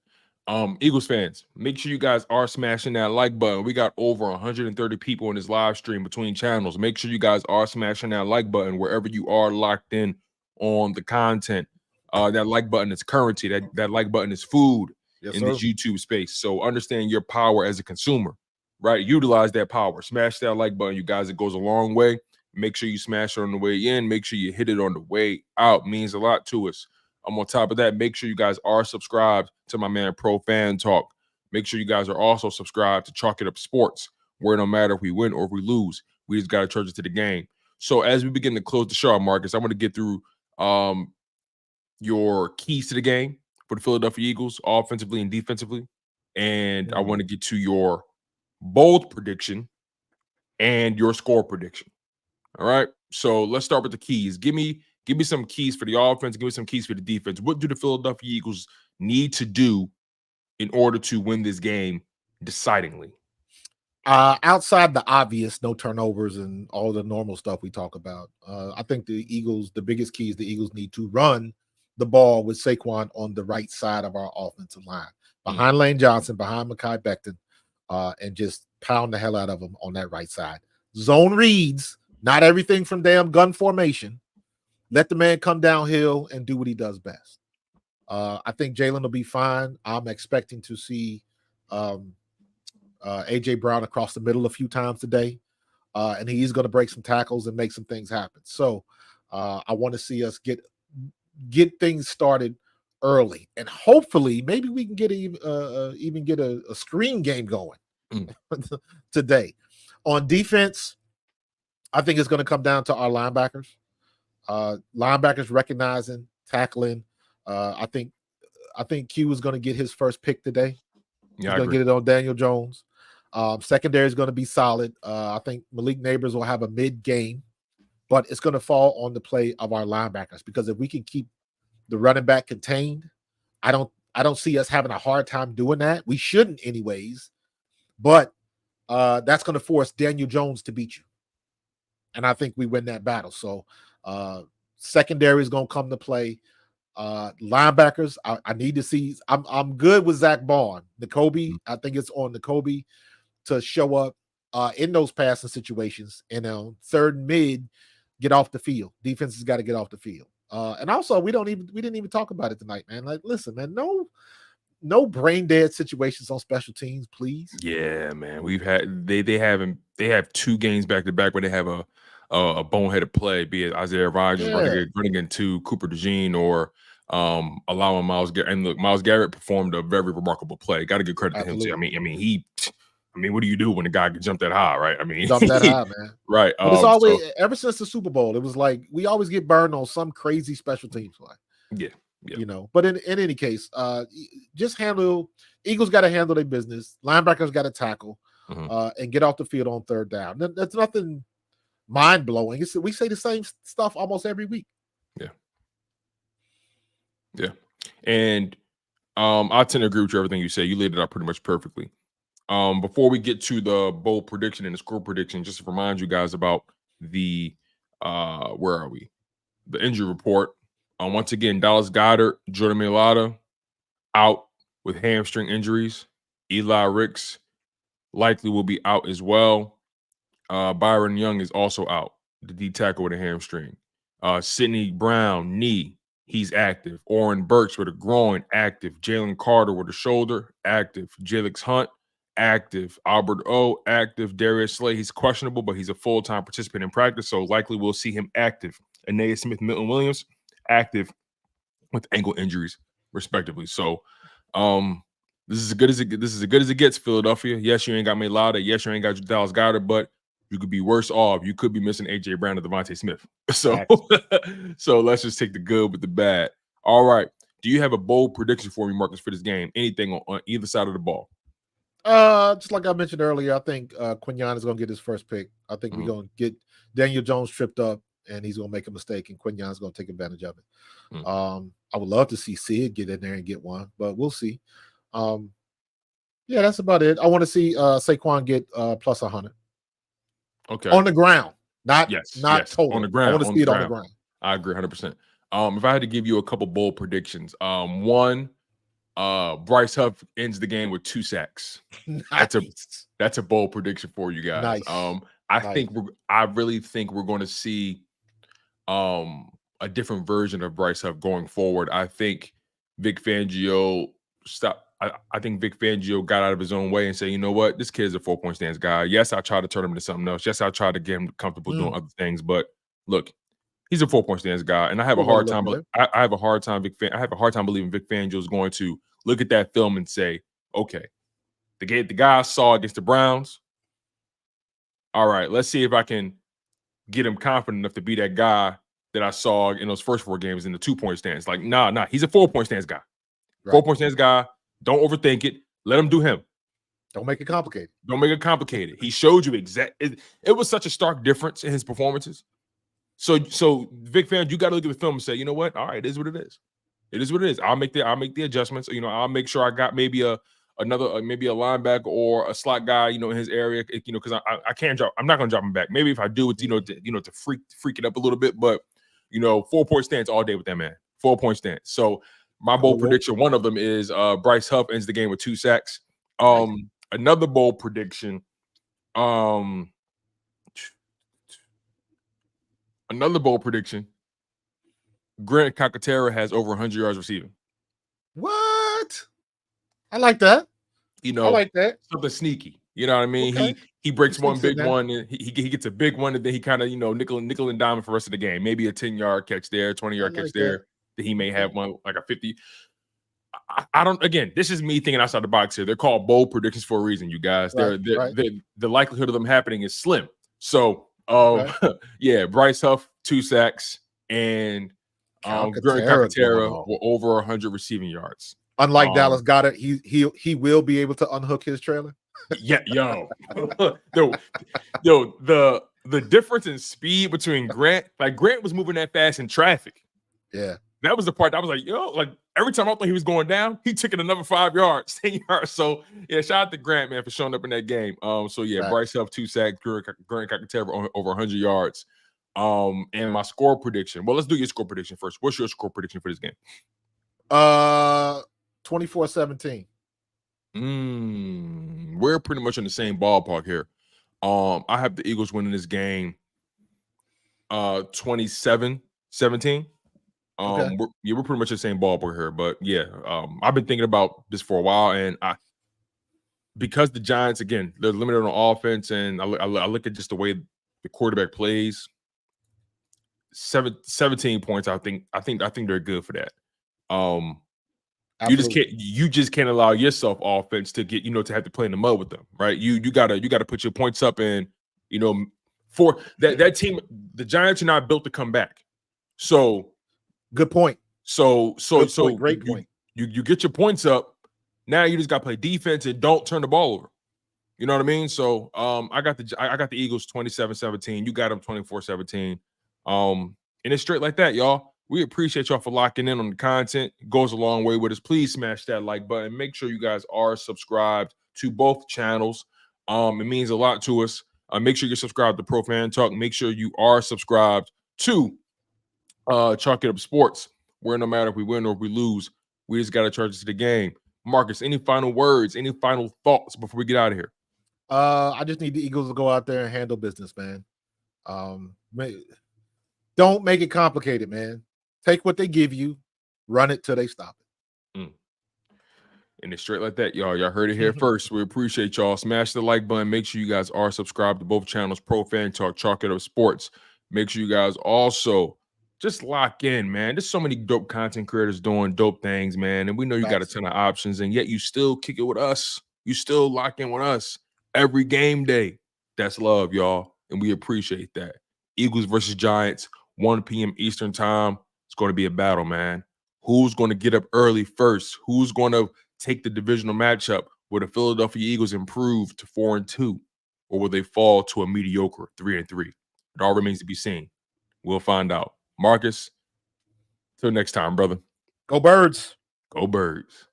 Eagles fans, make sure you guys are smashing that like button. We got over 130 people in this live stream between channels. Make sure you guys are smashing that like button wherever you are locked in on the content. That like button is currency. That like button is food in this YouTube space. So understand your power as a consumer, right? Utilize that power. Smash that like button, you guys. It goes a long way. Make sure you smash it on the way in. Make sure you hit it on the way out. It means a lot to us. On top of that, make sure you guys are subscribed to my man Pro Fan Talk. Make sure you guys are also subscribed to Chalk It Up Sports, where no matter if we win or if we lose, we just got to charge it to the game. So as we begin to close the show, Marcus, I want to get through your keys to the game for the Philadelphia Eagles, offensively and defensively. And I want to get to your bold prediction and your score prediction. All right. So let's start with the keys. Give me some keys for the offense. Give me some keys for the defense. What do the Philadelphia Eagles need to do in order to win this game decidingly? Outside the obvious, no turnovers and all the normal stuff we talk about, I think the biggest key is the Eagles need to run the ball with Saquon on the right side of our offensive line, behind Lane Johnson, behind Mekhi Becton, and just pound the hell out of them on that right side. Zone reads, not everything from damn gun formation. Let the man come downhill and do what he does best. I think Jalen will be fine. I'm expecting to see A.J. Brown across the middle a few times today, and he's going to break some tackles and make some things happen. So I want to see us get things started early, and hopefully maybe we can get even get a screen game going today. On defense, I think it's going to come down to our linebackers. Linebackers recognizing, tackling. I think Q is going to get his first pick today. He's going to get it on Daniel Jones. Secondary is going to be solid. I think Malik Neighbors will have a mid game, but it's going to fall on the play of our linebackers, because if we can keep the running back contained, I don't see us having a hard time doing that. We shouldn't anyways, but that's going to force Daniel Jones to beat you. And I think we win that battle. So secondary is going to come to play. Linebackers, I need to see. I'm good with Zach Bond. N'Kobe, I think it's on N'Kobe to show up in those passing situations. And third and mid, get off the field. Defense has got to get off the field. And also, we didn't even talk about it tonight, man. Like, listen, man, no brain dead situations on special teams, please. Yeah, man. We've had they have 2 games back to back where they have a boneheaded play, be it Isaiah Rodgers running into Cooper DeJean, or allowing Myles Garrett. And look, Myles Garrett performed a very remarkable play. Got to give credit to him too. I mean, what do you do when a guy can jump that high, right? I mean, jump that high, man. Right. But it's always ever since the Super Bowl, it was like we always get burned on some crazy special teams play. Yeah. But in any case, just Eagles got to handle their business. Linebackers got to tackle and get off the field on third down. That's nothing mind blowing. We say the same stuff almost every week. Yeah. And I tend to agree with you, everything you say. You laid it out pretty much perfectly. Before we get to the bold prediction and the score prediction, just to remind you guys about the where are we? The injury report. Once again, Dallas Goedert, Jordan Mailata out with hamstring injuries. Eli Ricks likely will be out as well. Byron Young is also out, the D tackle with a hamstring. Sidney Brown, knee, he's active. Oren Burks with a groin, active. Jalen Carter with a shoulder, active. Jalix Hunt, active. Albert O, active. Darius Slay, he's questionable, but he's a full-time participant in practice, so likely we'll see him active Anaya Smith, Milton Williams, active with ankle injuries, respectively. So, this is as good as it gets, Philadelphia. Yes, you ain't got Mailata. Yes, you ain't got Dallas Goedert, but you could be worse off. You could be missing AJ Brown and Devontae Smith. So, so let's just take the good with the bad. All right. Do you have a bold prediction for me, Marcus, for this game? Anything on either side of the ball? Just like I mentioned earlier, I think Quinyon is going to get his first pick. I think we're going to get Daniel Jones tripped up, and he's going to make a mistake, and Quinyon is going to take advantage of it. I would love to see Sid get in there and get one, but we'll see. Yeah, that's about it. I want to see Saquon get plus 100. Okay. On the ground, not total. On the ground. I want to see it on the ground. I agree 100%. If I had to give you a couple bold predictions, one, Bryce Huff ends the game with 2 sacks. Nice. That's a bold prediction for you guys. Nice. I really think we're going to see a different version of Bryce Huff going forward. I think Vic Fangio I think Vic Fangio got out of his own way and said, you know what, this kid's a 4-point stance guy. Yes, I tried to turn him into something else. Yes, I tried to get him comfortable doing other things, but look, he's a 4-point stance guy, and I have a hard time. I have a hard time believing Vic Fangio is going to look at that film and say, okay, the guy I saw against the Browns. All right, let's see if I can get him confident enough to be that guy that I saw in those first 4 games in the 2-point stance. Like, nah, he's a 4-point stance guy. Right. 4-point stance guy. Don't overthink it. Let him do him. Don't make it complicated. He showed you it was such a stark difference in his performances. So Vic Fangio, you got to look at the film and say, you know what? All right, it is what it is. It is what it is. I'll make the adjustments. You know, I'll make sure I got maybe a linebacker or a slot guy, you know, in his area. You know, because I can't drop. I'm not going to drop him back. Maybe if I do it, to freak it up a little bit. But 4-point stance all day with that man. 4-point stance. So my bold prediction, one of them is Bryce Huff ends the game with 2 sacks. Another bold prediction. Grant Calcaterra has over 100 yards receiving. What? I like that. I like that. Something sneaky. You know what I mean? Okay. He breaks one big one, and he gets a big one, and then he kind of nickel and dime for the rest of the game. Maybe a 10-yard catch there, 20-yard catch there. That he may have one like a 50. I don't. Again, this is me thinking outside the box here. They're called bold predictions for a reason, you guys. The likelihood of them happening is slim. So, yeah, Bryce Huff 2 sacks and Grant Calcaterra were over 100 receiving yards. Unlike Dallas Goedert, he will be able to unhook his trailer. Yeah, the difference in speed between Grant was moving that fast in traffic. Yeah. That was the part that I was like, every time I thought he was going down, he took it another 5 yards, 10 yards. So, yeah, shout out to Grant, man, for showing up in that game. Bryce Huff 2 sacks, Grant Calcaterra over 100 yards. And my score prediction. Well, let's do your score prediction first. What's your score prediction for this game? 24-17. We're pretty much in the same ballpark here. I have the Eagles winning this game 27-17. We're pretty much the same ballpark here, but I've been thinking about this for a while, and because the Giants, again, they're limited on offense, and I look at just the way the quarterback plays. 17 points, I think they're good for that. You just can't allow yourself offense to get to have to play in the mud with them, right? You gotta put your points up, and for that team, the Giants are not built to come back. So. Good point. Great point. You get your points up. Now you just got to play defense and don't turn the ball over. You know what I mean? So I got the Eagles 27-17. You got them 24-17. And it's straight like that, y'all. We appreciate y'all for locking in on the content. It goes a long way with us. Please smash that like button. Make sure you guys are subscribed to both channels. It means a lot to us. Make sure you're subscribed to Pro Fan Talk. Make sure you are subscribed to Chalk It Up Sports, where no matter if we win or if we lose, we just got to charge it to the game. Marcus, any final words, any final thoughts before we get out of here? I just need the Eagles to go out there and handle business, man. Don't make it complicated, man. Take what they give you, run it till they stop it. And it's straight like that, y'all. Y'all heard it here first. We appreciate y'all. Smash the like button. Make sure you guys are subscribed to both channels, Pro Fan Talk, Chalk It Up Sports. Make sure you guys also just lock in, man. There's so many dope content creators doing dope things, man. And we know you got a ton of options, and yet you still kick it with us. You still lock in with us every game day. That's love, y'all. And we appreciate that. Eagles versus Giants, 1 p.m. Eastern time. It's going to be a battle, man. Who's going to get up early first? Who's going to take the divisional matchup? Will the Philadelphia Eagles improve to 4-2? Or will they fall to a mediocre 3-3? It all remains to be seen. We'll find out. Marcus, till next time, brother. Go Birds. Go Birds.